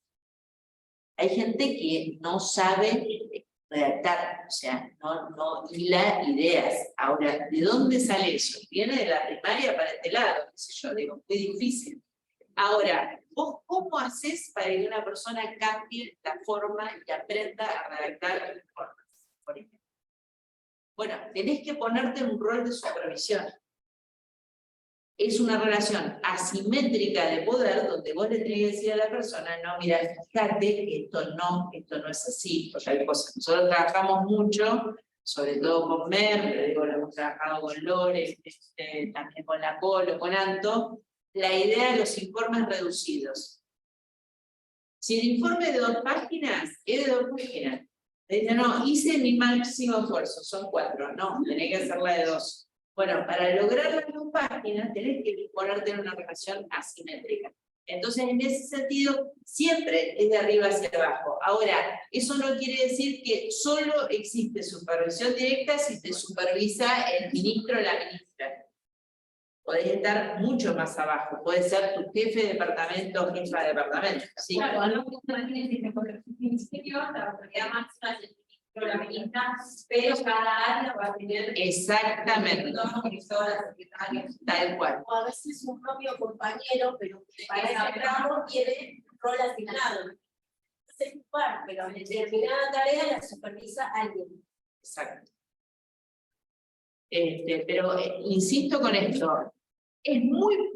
Hay gente que no sabe redactar, o sea, no hila ideas. Ahora, ¿de dónde sale eso? Viene de la primaria para este lado, qué sé yo, digo, muy difícil. Ahora, ¿vos cómo haces para que una persona cambie la forma y aprenda a redactar informes, por ejemplo? Bueno, tenés que ponerte en un rol de supervisión. Es una relación asimétrica de poder donde vos le tenés que decir a la persona, no, mira, fíjate que esto no es así, o tal cosa. Nosotros trabajamos mucho, sobre todo con Mer, digo, lo hemos trabajado con Lore, también con la Polo, con Anto, la idea de los informes reducidos. Si el informe es de 2 páginas, es de 2 páginas. Dice, no, hice mi máximo esfuerzo, son 4, no, tenés que hacerla de 2. Bueno, para lograr las 2 páginas, tenés que ponerte en una relación asimétrica. Entonces, en ese sentido, siempre es de arriba hacia abajo. Ahora, eso no quiere decir que solo existe supervisión directa si te supervisa el ministro o la ministra. Podés estar mucho más abajo, puede ser tu jefe de departamento o jefa de departamento. ¿Sí? Claro, no tienes que el ministerio, la autoridad máxima es el ministro, la ministra, pero cada área va a tener. Exactamente. Tal cual. O a veces un propio compañero, pero para ese ramo tiene rol asignado. Es un par, pero en determinada tarea la supervisa alguien. Exacto. Pero insisto con esto, es muy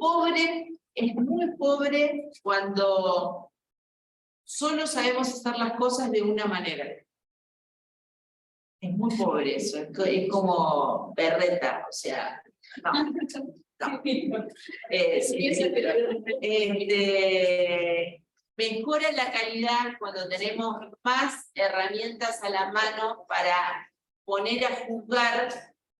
pobre cuando solo sabemos hacer las cosas de una manera. Es muy pobre eso, es como berreta, o sea, no. Mejora la calidad cuando tenemos más herramientas a la mano para poner a juzgar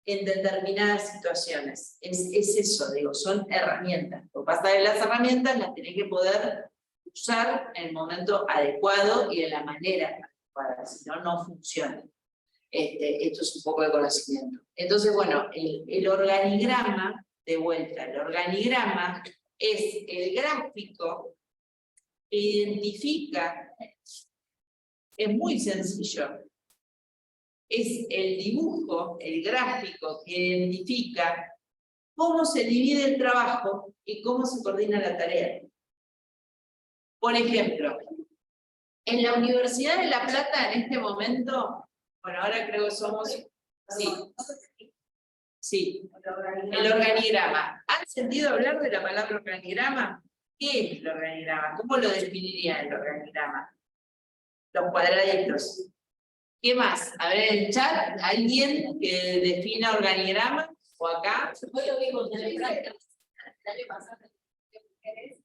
en determinadas situaciones. Es eso, digo, son herramientas. Lo que pasa es que las herramientas las tenés que poder usar en el momento adecuado y de la manera adecuada, si no, no funciona. Esto es un poco de conocimiento. Entonces, bueno, el organigrama, de vuelta, el organigrama es el gráfico que identifica, es muy sencillo, es el dibujo, el gráfico que identifica cómo se divide el trabajo y cómo se coordina la tarea. Por ejemplo, en la Universidad de La Plata en este momento, bueno, ahora creo que somos, sí, el organigrama. ¿Han sentido hablar de la palabra organigrama? ¿Qué es el organigrama? ¿Cómo lo definiría el organigrama? Los cuadraditos. ¿Qué más? A ver, en el chat, ¿alguien que defina organigrama? ¿O acá? Hoy lo vimos en el año pasado, mujeres,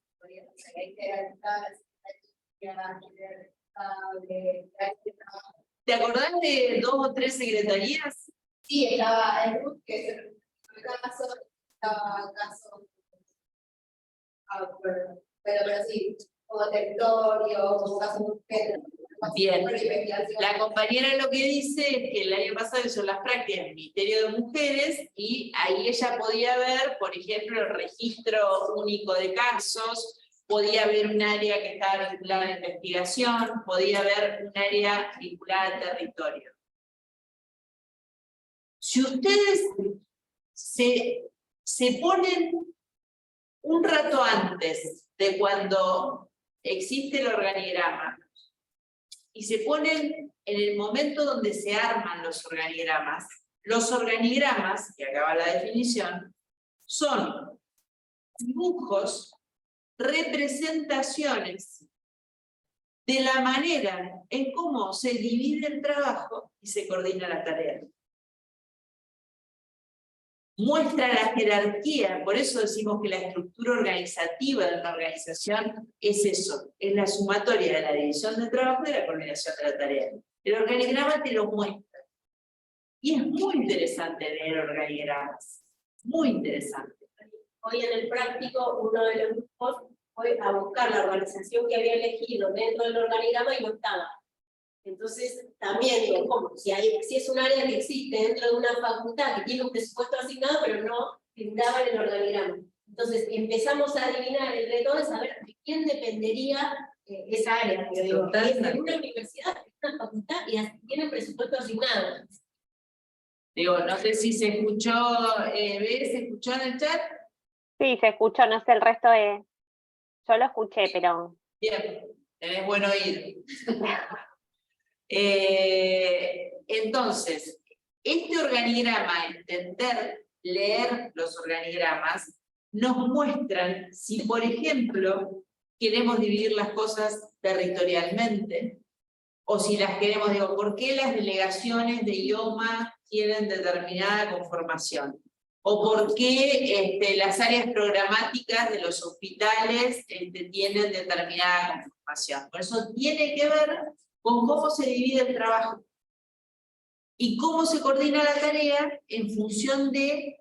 ¿Te acordás de 2 o 3 secretarías? Sí, estaba el RUT, que es el caso, estaba caso, pero sí, como territorio, como caso mujer. Bien. La compañera lo que dice es que el año pasado hizo las prácticas en el Ministerio de Mujeres y ahí ella podía ver, por ejemplo, el registro único de casos, podía ver un área que estaba vinculada a la investigación, podía ver un área vinculada al territorio. Si ustedes se ponen un rato antes de cuando existe el organigrama, y se ponen en el momento donde se arman los organigramas, y acá va la definición, son dibujos, representaciones de la manera en cómo se divide el trabajo y se coordina la tarea. Muestra la jerarquía, por eso decimos que la estructura organizativa de una organización es eso, es la sumatoria de la división del trabajo y de la coordinación de la tarea. El organigrama te lo muestra. Y es muy interesante leer organigramas, muy interesante. Hoy en el práctico, uno de los grupos fue a buscar la organización que había elegido dentro del organigrama y no estaba. Entonces, también digo, ¿cómo? Si es un área que existe dentro de una facultad que tiene un presupuesto asignado, pero no figuraba en el organigrama. Entonces, empezamos a adivinar entre todos a ver de quién dependería esa área. Yo digo, es en una universidad, en una facultad, y tiene presupuesto asignado. Digo, no sé si se escuchó, ¿se escuchó en el chat? Sí, se escuchó, no sé el resto de... Yo lo escuché, pero... Bien, tenés buen oído. Entonces, este organigrama, entender, leer los organigramas, nos muestran si, por ejemplo, queremos dividir las cosas territorialmente, o si las queremos, digo, ¿por qué las delegaciones de IOMA tienen determinada conformación? O por qué las áreas programáticas de los hospitales tienen determinada conformación. Por eso tiene que ver con cómo se divide el trabajo y cómo se coordina la tarea en función de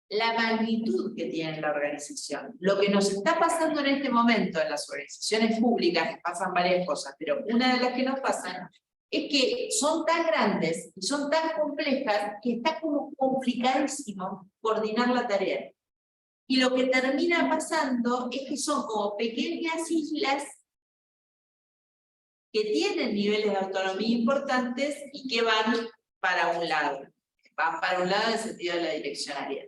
la magnitud que tiene la organización. Lo que nos está pasando en este momento en las organizaciones públicas, que pasan varias cosas, pero una de las que nos pasan es que son tan grandes y son tan complejas que está como complicadísimo coordinar la tarea. Y lo que termina pasando es que son como pequeñas islas que tienen niveles de autonomía importantes y que van para un lado. Van para un lado en el sentido de la direccionalidad.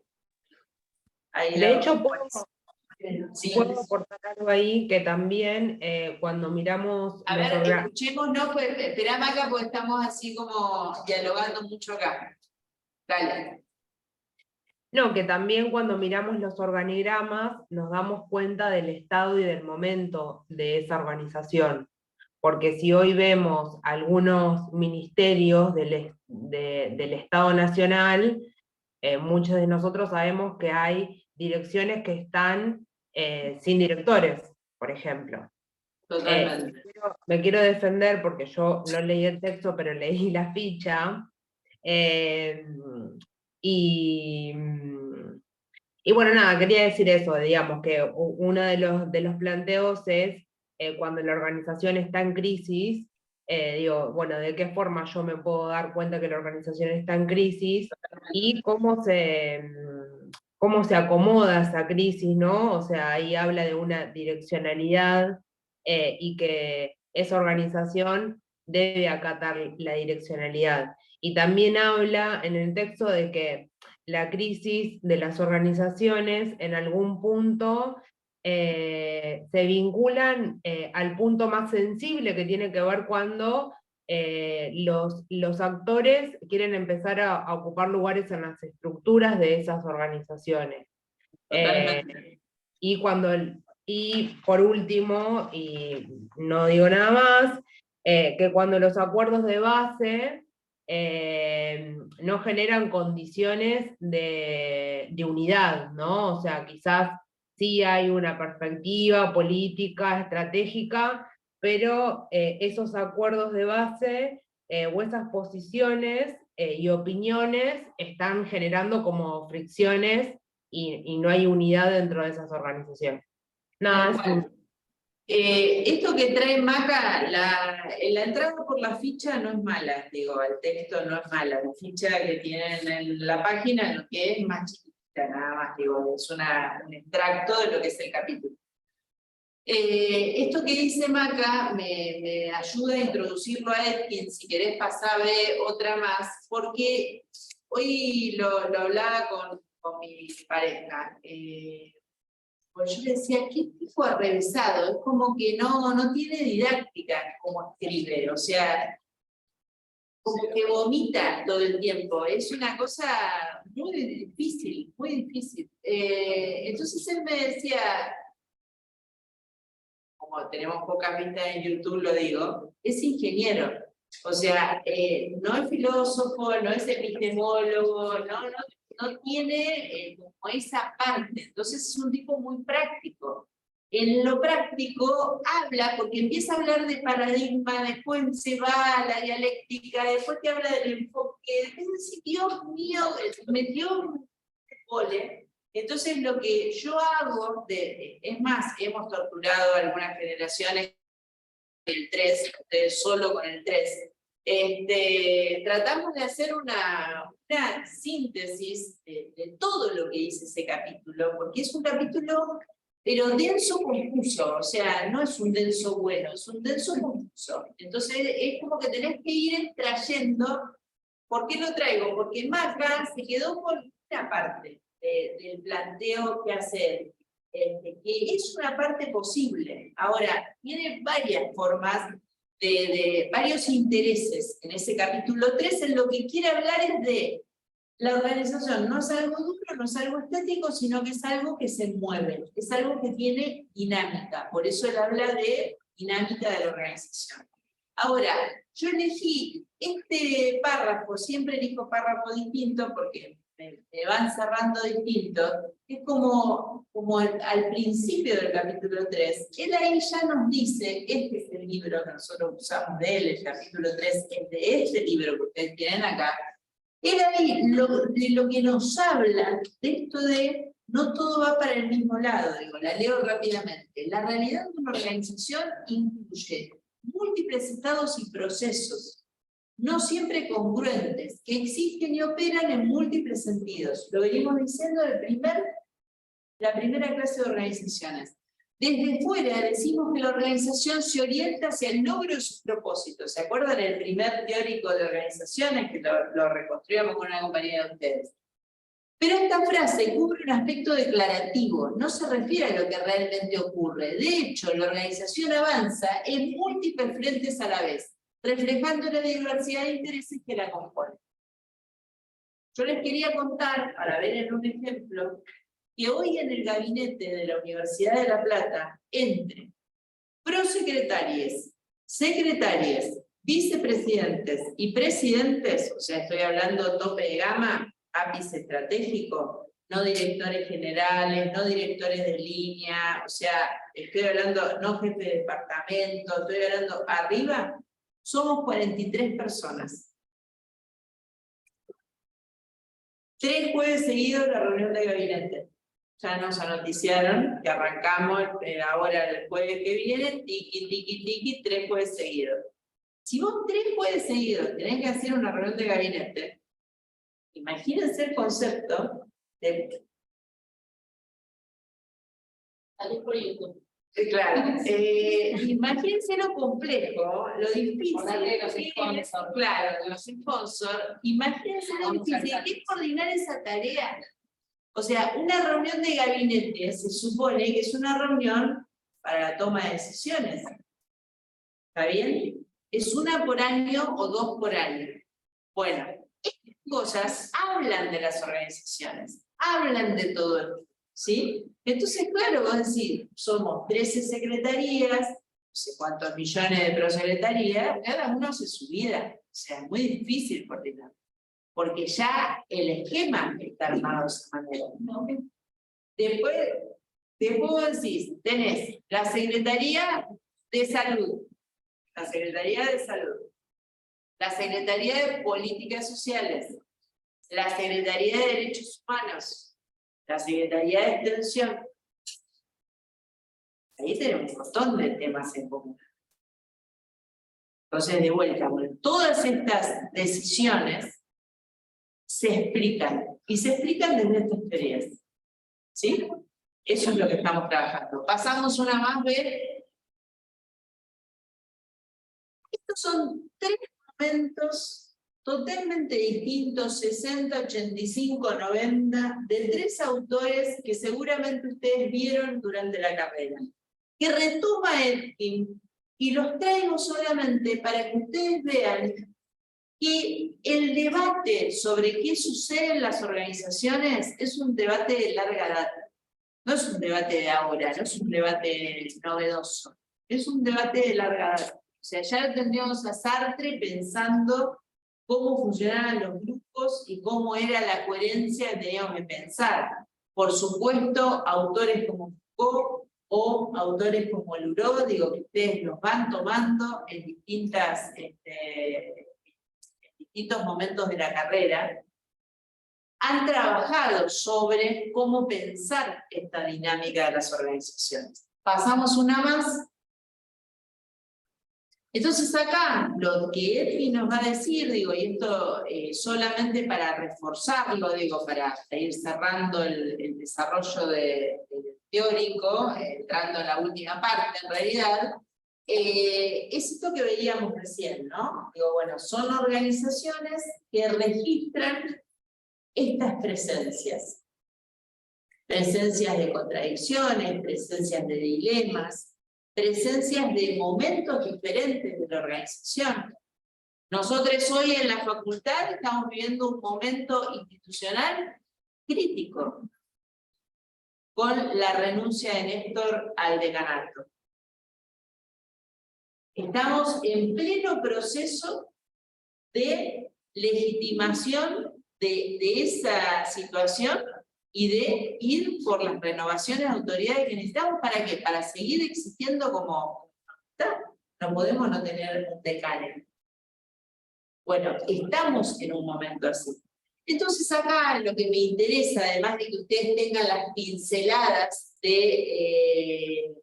Ahí de hecho, sí. puedo aportar algo ahí que también cuando miramos... A ver, escuchemos, no, pues esperame acá porque estamos así como dialogando mucho acá. Dale. No, que también cuando miramos los organigramas nos damos cuenta del estado y del momento de esa organización. Porque si hoy vemos algunos ministerios del Estado Nacional, muchos de nosotros sabemos que hay direcciones que están sin directores, por ejemplo. Totalmente. Me quiero defender porque yo no leí el texto, pero leí la ficha. Y bueno, nada, quería decir eso, digamos, que uno de los planteos es cuando la organización está en crisis, digo, bueno, ¿de qué forma yo me puedo dar cuenta que la organización está en crisis? Y cómo se acomoda esa crisis, ¿no? O sea, ahí habla de una direccionalidad y que esa organización debe acatar la direccionalidad. Y también habla en el texto de que la crisis de las organizaciones en algún punto se vinculan al punto más sensible que tiene que ver cuando los actores quieren empezar a ocupar lugares en las estructuras de esas organizaciones. Y por último, y no digo nada más, que cuando los acuerdos de base no generan condiciones de unidad, ¿no? O sea, quizás sí hay una perspectiva política, estratégica, pero esos acuerdos de base o esas posiciones y opiniones están generando como fricciones y no hay unidad dentro de esas organizaciones. Nada, es un... Esto que trae Maca, la entrada por la ficha no es mala, digo, el texto no es mala, la ficha que tienen en la página lo que es más chiquita, nada más, digo, es un extracto de lo que es el capítulo. Esto que dice Maca me ayuda a introducirlo a Edkin, si querés pasarle otra más, porque hoy lo hablaba con mi pareja. Pues yo le decía, ¿qué tipo de revesado? Es como que no tiene didáctica como escribe, o sea, como que vomita todo el tiempo. Es una cosa muy difícil, muy difícil. Entonces él me decía, como tenemos pocas vistas en YouTube, lo digo, es ingeniero. O sea, no es filósofo, no es epistemólogo, no tiene como esa parte. Entonces es un tipo muy práctico. En lo práctico habla, porque empieza a hablar de paradigma, después se va a la dialéctica, después te habla del enfoque, después dice, Dios mío, metió un pole. Entonces lo que yo hago, es más, hemos torturado a algunas generaciones el 3, ustedes solo con el 3, tratamos de hacer una síntesis de todo lo que dice ese capítulo, porque es un capítulo, pero denso confuso, o sea, no es un denso bueno, es un denso confuso. Entonces es como que tenés que ir extrayendo. ¿Por qué lo traigo? Porque Maca se quedó con una parte del planteo que hace, que es una parte posible. Ahora, tiene varias formas de varios intereses en ese capítulo 3, en lo que quiere hablar es de la organización, no es algo duro, no es algo estético, sino que es algo que se mueve, es algo que tiene dinámica, por eso él habla de dinámica de la organización. Ahora, yo elegí este párrafo, siempre elijo párrafo distinto porque me van cerrando distintos, es como al principio del capítulo 3, él ahí ya nos dice, este es el libro que nosotros usamos de él, el capítulo 3 es de este libro que ustedes tienen acá, él ahí de lo que nos habla, de esto de no todo va para el mismo lado, digo, la leo rápidamente. La realidad de una organización incluye múltiples estados y procesos, no siempre congruentes, que existen y operan en múltiples sentidos. Lo venimos diciendo de la primera clase de organizaciones. Desde fuera decimos que la organización se orienta hacia el logro de sus propósitos. ¿Se acuerdan el primer teórico de organizaciones que lo reconstruíamos con una compañía de ustedes? Pero esta frase cubre un aspecto declarativo, no se refiere a lo que realmente ocurre. De hecho, la organización avanza en múltiples frentes a la vez, reflejando la diversidad de intereses que la componen. Yo les quería contar, para ver en un ejemplo, que hoy en el gabinete de la Universidad de La Plata, entre prosecretarias, secretarias, vicepresidentes y presidentes, o sea, estoy hablando tope de gama, ápice estratégico, no directores generales, no directores de línea, o sea, estoy hablando no jefe de departamento, estoy hablando arriba, somos 43 personas. 3 jueves seguidos la reunión de gabinete. Ya nos anoticiaron que arrancamos ahora el jueves que viene, tiqui, 3 jueves seguidos. Si vos 3 jueves seguidos tenés que hacer una reunión de gabinete, imagínense el concepto de... Salís por YouTube. Claro, imagínense lo complejo, lo difícil. Claro, los sponsors. Imagínense lo difícil que es coordinar esa tarea. O sea, una reunión de gabinete se supone que es una reunión para la toma de decisiones. ¿Está bien? Es 1 por año o 2 por año. Bueno, estas cosas hablan de las organizaciones, hablan de todo esto, ¿sí? Entonces, claro, vos decís, somos 13 secretarías, no sé cuántos millones de prosecretarías, cada uno hace su vida. O sea, es muy difícil coordinar, porque ya el esquema está armado de esa manera, ¿no? Después vos decís, tenés la Secretaría de Salud, la Secretaría de Salud, la Secretaría de Políticas Sociales, la Secretaría de Derechos Humanos, la Secretaría de Extensión. Ahí tenemos un montón de temas en común. Entonces, de vuelta, bueno, todas estas decisiones se explican, y se explican desde esta experiencia. ¿Sí? Eso es lo que estamos trabajando. Pasamos una más, ¿ve? Estos son 3 momentos totalmente distintos, 60, 85, 90, de 3 autores que seguramente ustedes vieron durante la carrera, que retoma Etkin, y los traigo solamente para que ustedes vean que el debate sobre qué sucede en las organizaciones es un debate de larga data. No es un debate de ahora, no es un debate novedoso, es un debate de larga data. O sea, ya tendríamos a Sartre pensando cómo funcionaban los grupos y cómo era la coherencia que teníamos que pensar. Por supuesto, autores como Foucault o autores como Luró, digo que ustedes los van tomando en distintos momentos de la carrera, han trabajado sobre cómo pensar esta dinámica de las organizaciones. Pasamos una más. Entonces acá, lo que Edwin nos va a decir, digo, y esto solamente para reforzarlo, digo, para ir cerrando el desarrollo teórico, entrando en la última parte en realidad, es esto que veíamos recién, ¿no? Digo, bueno, son organizaciones que registran estas presencias. Presencias de contradicciones, presencias de dilemas, presencias de momentos diferentes de la organización. Nosotros hoy en la facultad estamos viviendo un momento institucional crítico, con la renuncia de Néstor al decanato. Estamos en pleno proceso de legitimación de esa situación y de ir por las renovaciones de autoridades que necesitamos. ¿Para qué? Para seguir existiendo como facultad. No podemos no tener un decano. Bueno, estamos en un momento así. Entonces acá lo que me interesa, además de que ustedes tengan las pinceladas de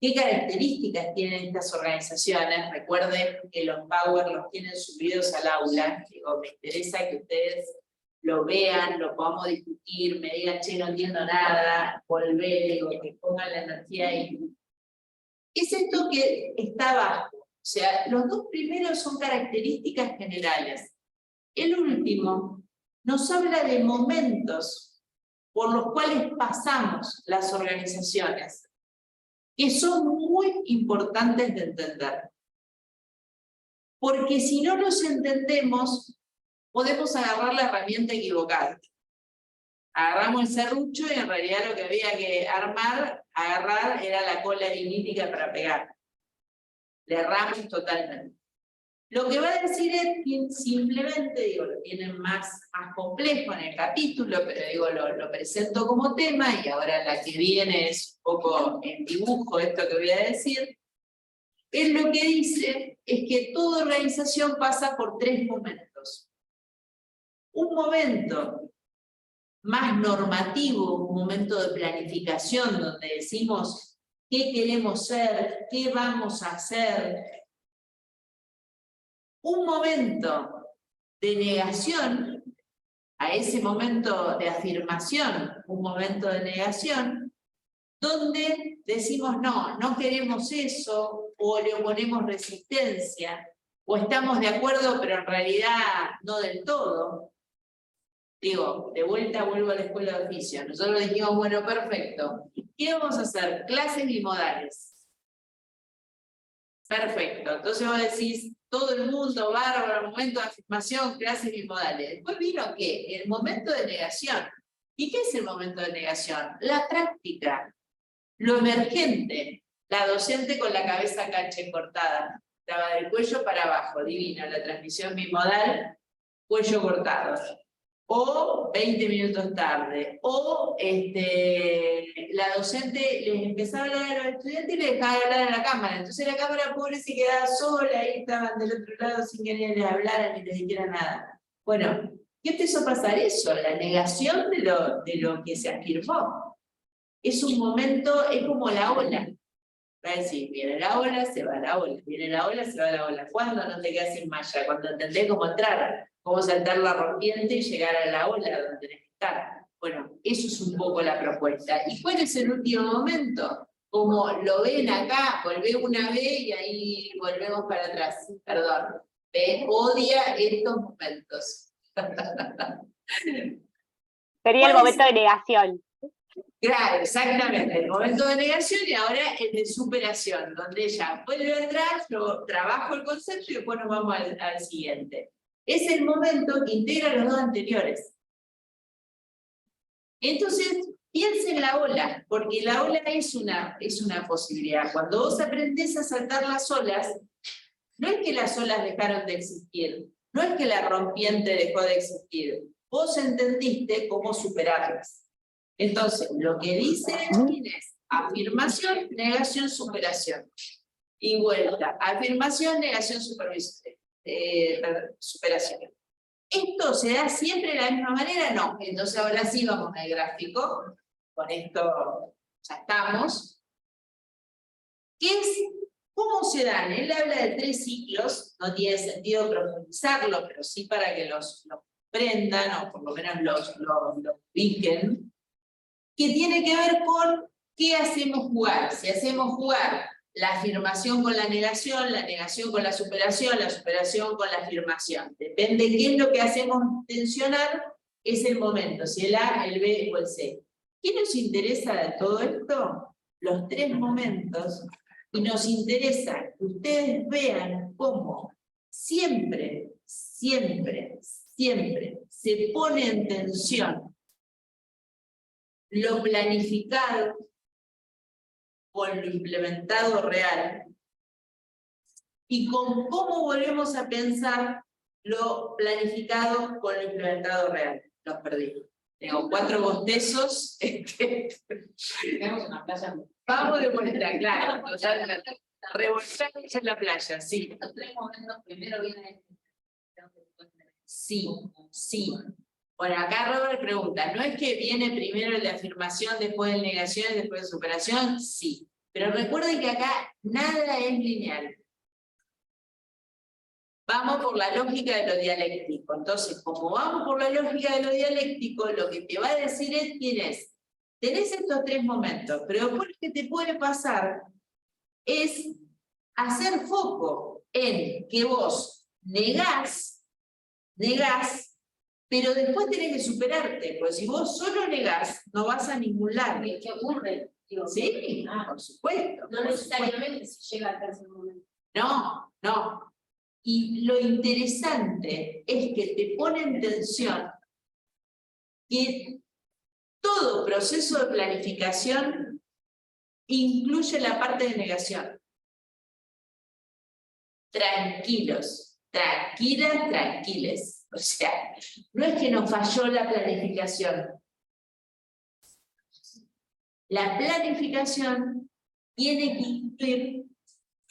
qué características tienen estas organizaciones, recuerden que los Power los tienen subidos al aula, digo, me interesa que ustedes lo vean, lo podamos discutir, me digan, che, no entiendo nada, volver, digo, que pongan la energía ahí. Es esto que está abajo, o sea, los 2 primeros son características generales. El último nos habla de momentos por los cuales pasamos las organizaciones, que son muy importantes de entender. Porque si no los entendemos, podemos agarrar la herramienta equivocada. Agarramos el serrucho y en realidad lo que había que agarrar era la cola vinílica para pegar. Le erramos totalmente. Lo que va a decir Etkin simplemente, digo, lo tienen más complejo en el capítulo, pero digo, lo presento como tema, y ahora la que viene es un poco en dibujo esto que voy a decir. Él lo que dice es que toda organización pasa por 3 momentos. Un momento más normativo, un momento de planificación, donde decimos qué queremos ser, qué vamos a hacer. Un momento de negación, a ese momento de afirmación, un momento de negación, donde decimos no, no queremos eso, o le oponemos resistencia, o estamos de acuerdo, pero en realidad no del todo. Digo, de vuelta vuelvo a la escuela de oficio. Nosotros dijimos, bueno, perfecto. ¿Qué vamos a hacer? Clases bimodales. Perfecto. Entonces vos decís, todo el mundo, bárbaro, momento de afirmación, clases bimodales. Después vino, ¿qué? El momento de negación. ¿Y qué es el momento de negación? La práctica, lo emergente, la docente con la cabeza cache cortada. estaba del cuello para abajo, divino, la transmisión bimodal, cuello cortado. O 20 minutos tarde, o la docente les empezaba a hablar a los estudiantes y les dejaba hablar a la cámara. Entonces la cámara pobre se quedaba sola, ahí estaban del otro lado sin que nadie les hablara ni les dijera nada. Bueno, ¿qué empezó a pasar eso? La negación de lo que se afirmó. Es un momento, es como la ola. Va a decir, viene la ola, se va la ola, viene la ola, se va la ola. ¿Cuándo no te quedas sin malla? Cuando entendés cómo entrar, cómo saltar la rompiente y llegar a la ola donde tenés que estar. Bueno, eso es un poco la propuesta. ¿Y cuál es el último momento? Como lo ven acá, volvé una vez y ahí volvemos para atrás. Perdón. Odia estos momentos. Sería el momento de negación. Claro, exactamente, el momento de negación y ahora el de superación, donde ella vuelve atrás, yo trabajo el concepto y después nos vamos al siguiente. Es el momento que integra los dos anteriores. Entonces, piensa en la ola, porque la ola es una posibilidad. Cuando vos aprendés a saltar las olas, no es que las olas dejaron de existir, no es que la rompiente dejó de existir, vos entendiste cómo superarlas. Entonces, lo que dice es afirmación, negación, superación. Y vuelta, afirmación, negación, superación. ¿Esto se da siempre de la misma manera? No. Entonces ahora sí vamos al gráfico. Con esto ya estamos. ¿Cómo se dan? Él habla de 3 ciclos, no tiene sentido profundizarlo, pero sí para que los comprendan, o por lo menos los ubiquen, que tiene que ver con qué hacemos jugar. Si hacemos jugar la afirmación con la negación con la superación con la afirmación. Depende de qué es lo que hacemos tensionar, es el momento, si el A, el B o el C. ¿Qué nos interesa de todo esto? Los 3 momentos, y nos interesa que ustedes vean cómo siempre se pone en tensión lo planificado con lo implementado real, y con cómo volvemos a pensar lo planificado con lo implementado real. Los perdí. Tengo 4 bostezos. Tenemos una playa. Vamos de vuelta, claro. Revolcamos en la playa, sí. Los 3 momentos primero vienen. Sí. Bueno, acá Robert pregunta, ¿no es que viene primero la afirmación, después de negación y después de superación? Sí. Pero recuerden que acá nada es lineal. Vamos por la lógica de lo dialéctico. Entonces, como vamos por la lógica de lo dialéctico, lo que te va a decir tenés estos 3 momentos, pero después lo que te puede pasar es hacer foco en que vos negás, pero después tenés que superarte, porque si vos solo negás, no vas a ningún lado. ¿Qué ocurre? Digo, Sí, por supuesto. no necesariamente se llega al tercer momento. No. Y lo interesante es que te pone en tensión que todo proceso de planificación incluye la parte de negación. Tranquilos, tranquiles. O sea, no es que nos falló la planificación. La planificación tiene que incluir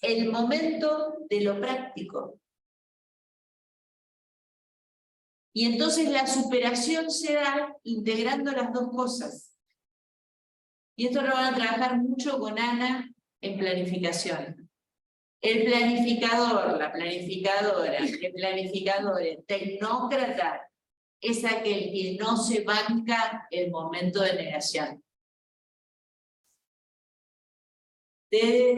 el momento de lo práctico. Y entonces la superación se da integrando las 2 cosas. Y esto lo van a trabajar mucho con Ana en planificación. El planificador, la planificadora, el planificador, el tecnócrata, es aquel que no se banca el momento de negación.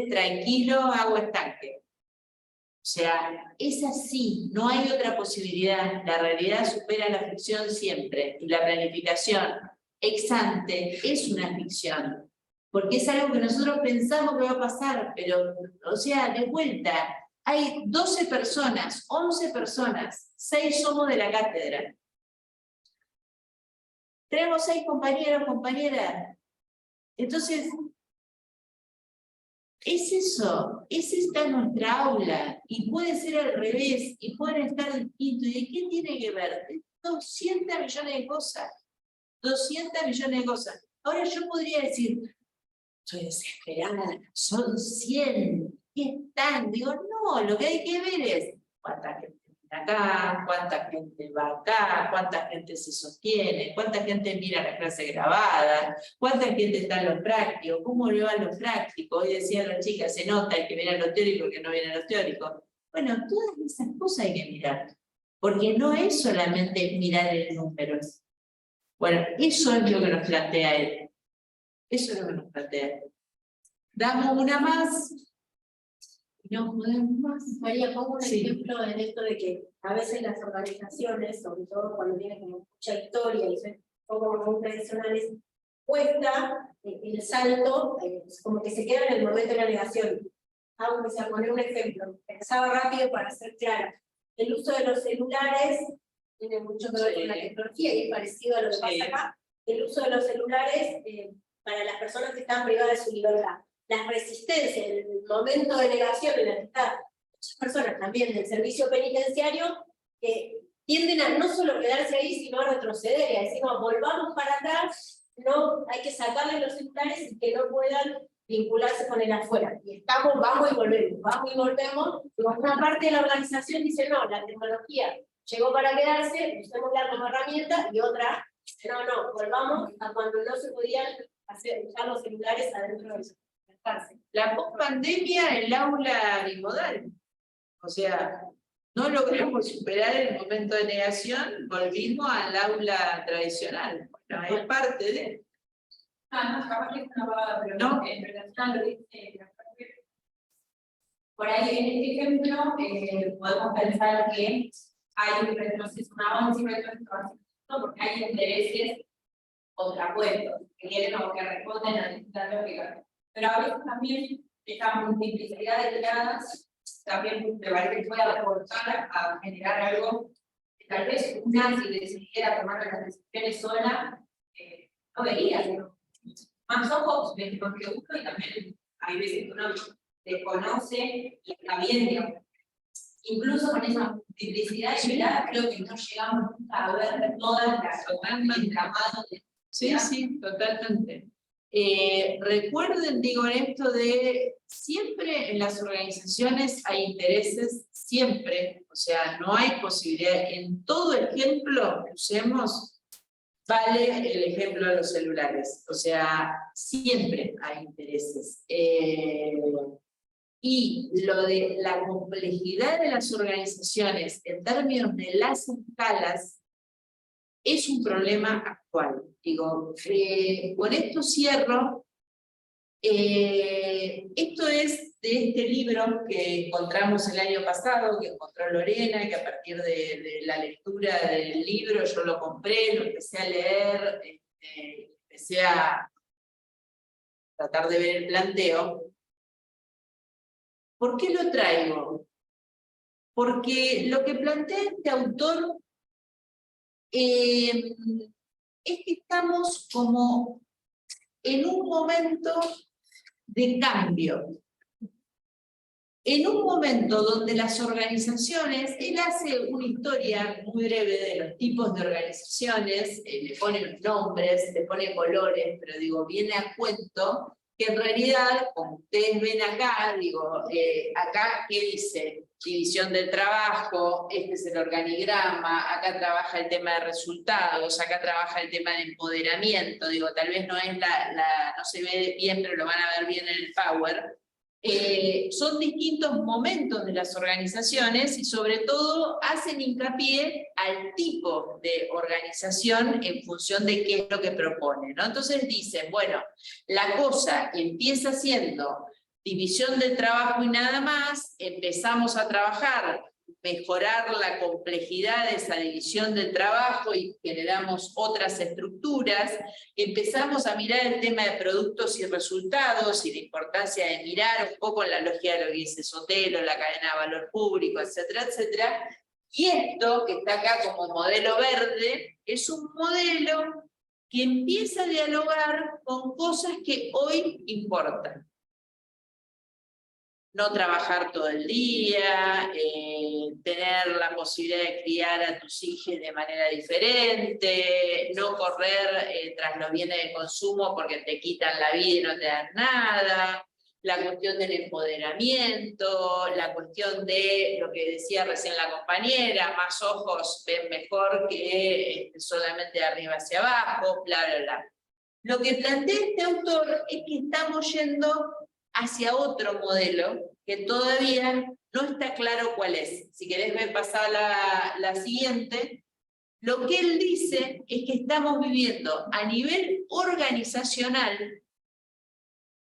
Tranquilo, agua estanque. O sea, es así, no hay otra posibilidad. La realidad supera la ficción siempre. Y la planificación ex ante es una ficción. Porque es algo que nosotros pensamos que va a pasar, pero, o sea, de vuelta, hay 12 personas, 11 personas, 6 somos de la cátedra. Tenemos 6 compañeros, compañeras. Entonces, Es eso, es esta nuestra aula, y puede ser al revés, y pueden estar distintos. ¿Y de qué tiene que ver? 200 millones de cosas. 200 millones de cosas. Ahora yo podría decir, estoy desesperada, son 100, ¿qué están? Digo, no, lo que hay que ver es cuánta gente está acá, cuánta gente va acá, cuánta gente se sostiene, cuánta gente mira la clase grabada, cuánta gente está en los prácticos, cómo le van los prácticos. Hoy decían las chicas, se nota el que viene a los teóricos y el que no viene a los teóricos. Bueno, todas esas cosas hay que mirar, porque no es solamente mirar el número. Bueno, eso es lo que nos plantea él. Eso es lo que nos plantea. Damos una más. No podemos más. María, pongo un Sí. ejemplo en esto de que a veces las organizaciones, sobre todo cuando tienen como mucha historia y son como muy tradicionales, cuesta el salto, como que se queda en el momento de la negación. Aunque sea poner un ejemplo, pensaba rápido para ser clara. El uso de los celulares tiene mucho que ver con la tecnología y es parecido a lo que pasa acá. El uso de los celulares para las personas que están privadas de su libertad. La resistencia en el momento de negación en la que están muchas personas también del servicio penitenciario que tienden a no solo quedarse ahí, sino a retroceder y a decir, no, volvamos para atrás, no, hay que sacarle los celulares y que no puedan vincularse con el afuera. Y estamos, vamos y volvemos. Y una parte de la organización dice, no, la tecnología llegó para quedarse, usémosla como herramienta, y otra, no, volvamos a cuando no se podían usar los celulares adentro de los. La post-pandemia, el aula bimodal. O sea, no logramos superar el momento de negación, volvimos al aula tradicional. Bueno, es parte de... No, capaz que es una pavada, pero No. en relación a lo que dice, por ahí en este ejemplo podemos pensar que hay un retroceso, un avance y retroceso, porque hay intereses contrapuestos que quieren o que responden a distintas lógicas. Pero a veces también esta multiplicidad de miradas también me parece que puede aportar a generar algo que tal vez una, si decidiera tomar las decisiones sola, no vería, sino más ojos de los que uno, y también hay veces que uno desconoce y está bien, digamos. Incluso con esa multiplicidad de miradas, creo que no llegamos nunca a ver todas las entramados de... Sí, totalmente. Recuerden, digo, esto de siempre en las organizaciones hay intereses, siempre, o sea, no hay posibilidad, en todo ejemplo que usemos, vale el ejemplo de los celulares, o sea, siempre hay intereses. Y lo de la complejidad de las organizaciones en términos de las escalas es un problema actual. Digo, con esto cierro. Esto es de este libro que encontramos el año pasado, que encontró Lorena, que a partir de la lectura del libro yo lo compré, lo empecé a leer, empecé a tratar de ver el planteo. ¿Por qué lo traigo? Porque lo que plantea este autor es que estamos como en un momento de cambio. En un momento donde las organizaciones, él hace una historia muy breve de los tipos de organizaciones, le pone los nombres, le pone colores, pero digo, viene a cuento que en realidad, como ustedes ven acá, digo, acá, ¿qué dice? División del trabajo, este es el organigrama, acá trabaja el tema de resultados, acá trabaja el tema de empoderamiento, digo, tal vez no es no se ve bien, pero lo van a ver bien en el Power. Son distintos momentos de las organizaciones y sobre todo hacen hincapié al tipo de organización en función de qué es lo que propone, ¿no? Entonces dicen, bueno, la cosa empieza siendo división del trabajo y nada más, empezamos a trabajar, mejorar la complejidad de esa división del trabajo y generamos otras estructuras, empezamos a mirar el tema de productos y resultados y la importancia de mirar un poco en la lógica de lo que dice Sotelo, la cadena de valor público, etcétera, etcétera. Y esto, que está acá como modelo verde, es un modelo que empieza a dialogar con cosas que hoy importan. no trabajar todo el día, tener la posibilidad de criar a tus hijos de manera diferente, no correr tras los bienes de consumo porque te quitan la vida y no te dan nada, la cuestión del empoderamiento, la cuestión de lo que decía recién la compañera, más ojos ven mejor que solamente de arriba hacia abajo, bla, bla, bla. Lo que plantea este autor es que estamos yendo hacia otro modelo que todavía no está claro cuál es. Si querés ver pasar la siguiente, lo que él dice es que estamos viviendo a nivel organizacional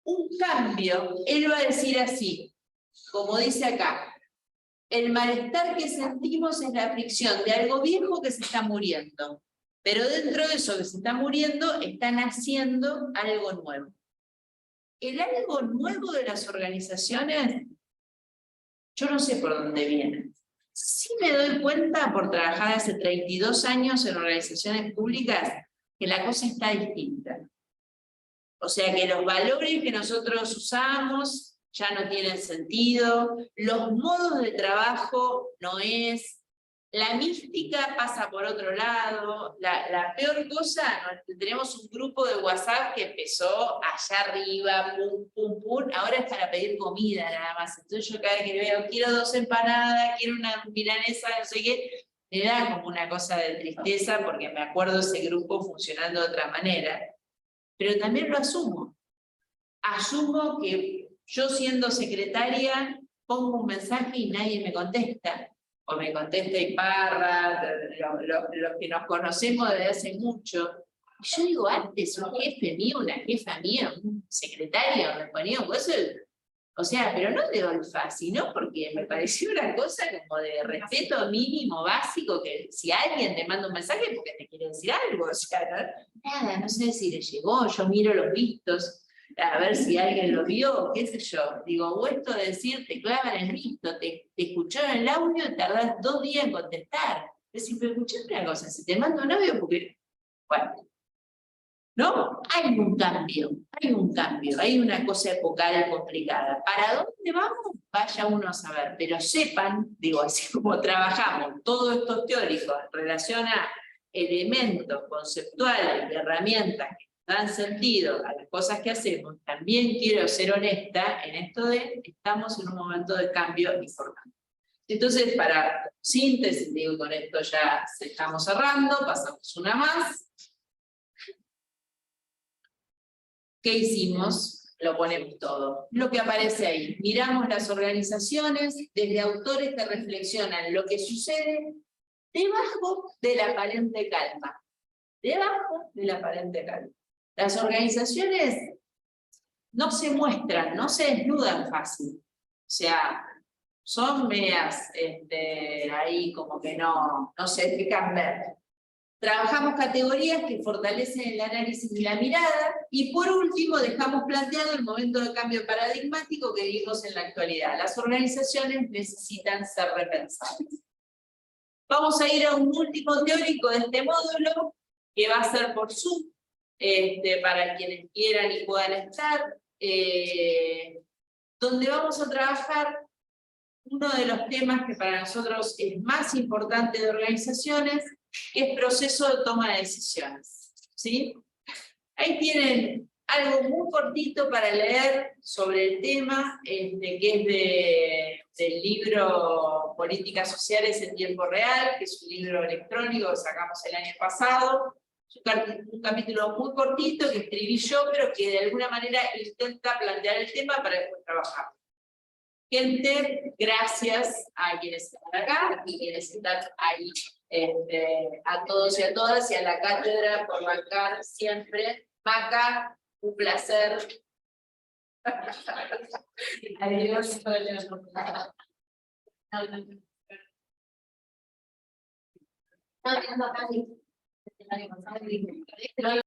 un cambio. Él va a decir así, como dice acá, el malestar que sentimos es la fricción de algo viejo que se está muriendo, pero dentro de eso que se está muriendo está naciendo algo nuevo. El algo nuevo de las organizaciones, yo no sé por dónde viene. Sí me doy cuenta, por trabajar hace 32 años en organizaciones públicas, que la cosa está distinta. O sea que los valores que nosotros usamos ya no tienen sentido, los modos de trabajo no es, la mística pasa por otro lado, la peor cosa, tenemos un grupo de WhatsApp que empezó allá arriba, pum, pum, pum, ahora es para pedir comida nada más. Entonces yo cada vez que veo, quiero 2 empanadas, quiero una milanesa, no sé qué, me da como una cosa de tristeza porque me acuerdo ese grupo funcionando de otra manera. Pero también lo asumo. Asumo que yo siendo secretaria pongo un mensaje y nadie me contesta. O me contesta Iparra, los que nos conocemos desde hace mucho. Y yo digo, antes un jefe mío, una jefa mía, un secretario me ponía un cosa, o sea, pero no de olfa, sino porque me pareció una cosa como de respeto mínimo, básico, que si alguien te manda un mensaje es porque te quiere decir algo, o sea, nada, no sé si le llegó, yo miro los vistos, a ver si alguien lo vio, qué sé yo. Digo, o esto de decir, te clavan el visto, te escucharon el audio y tardás 2 días en contestar. Es decir, pero escuchame una cosa, si te mando un audio, porque, bueno, ¿no? Hay un cambio, hay una cosa epocal complicada. ¿Para dónde vamos? Vaya uno a saber, pero sepan, digo, así como trabajamos todos estos teóricos en relación a elementos conceptuales y herramientas que dan sentido a las cosas que hacemos, también quiero ser honesta en esto de estamos en un momento de cambio importante. Entonces, para síntesis, digo, con esto ya estamos cerrando, pasamos una más. ¿Qué hicimos? Lo ponemos todo. Lo que aparece ahí. Miramos las organizaciones desde autores que reflexionan lo que sucede debajo de la aparente calma. Debajo de la aparente calma. Las organizaciones no se muestran, no se desnudan fácil. O sea, son medias ahí como que no se dejan ver. Trabajamos categorías que fortalecen el análisis y la mirada, y por último dejamos planteado el momento de cambio paradigmático que vivimos en la actualidad. Las organizaciones necesitan ser repensadas. Vamos a ir a un último teórico de este módulo, que va a ser por Zoom, para quienes quieran y puedan estar, donde vamos a trabajar uno de los temas que para nosotros es más importante de organizaciones, que es proceso de toma de decisiones. ¿Sí? Ahí tienen algo muy cortito para leer sobre el tema, que es del libro Políticas Sociales en Tiempo Real, que es un libro electrónico que sacamos el año pasado. Un capítulo muy cortito que escribí yo, pero que de alguna manera intenta plantear el tema para después trabajar. Gente, gracias a quienes están acá y quienes están ahí, a todos y a todas, y a la cátedra por bancar siempre. Maca, un placer. Adiós.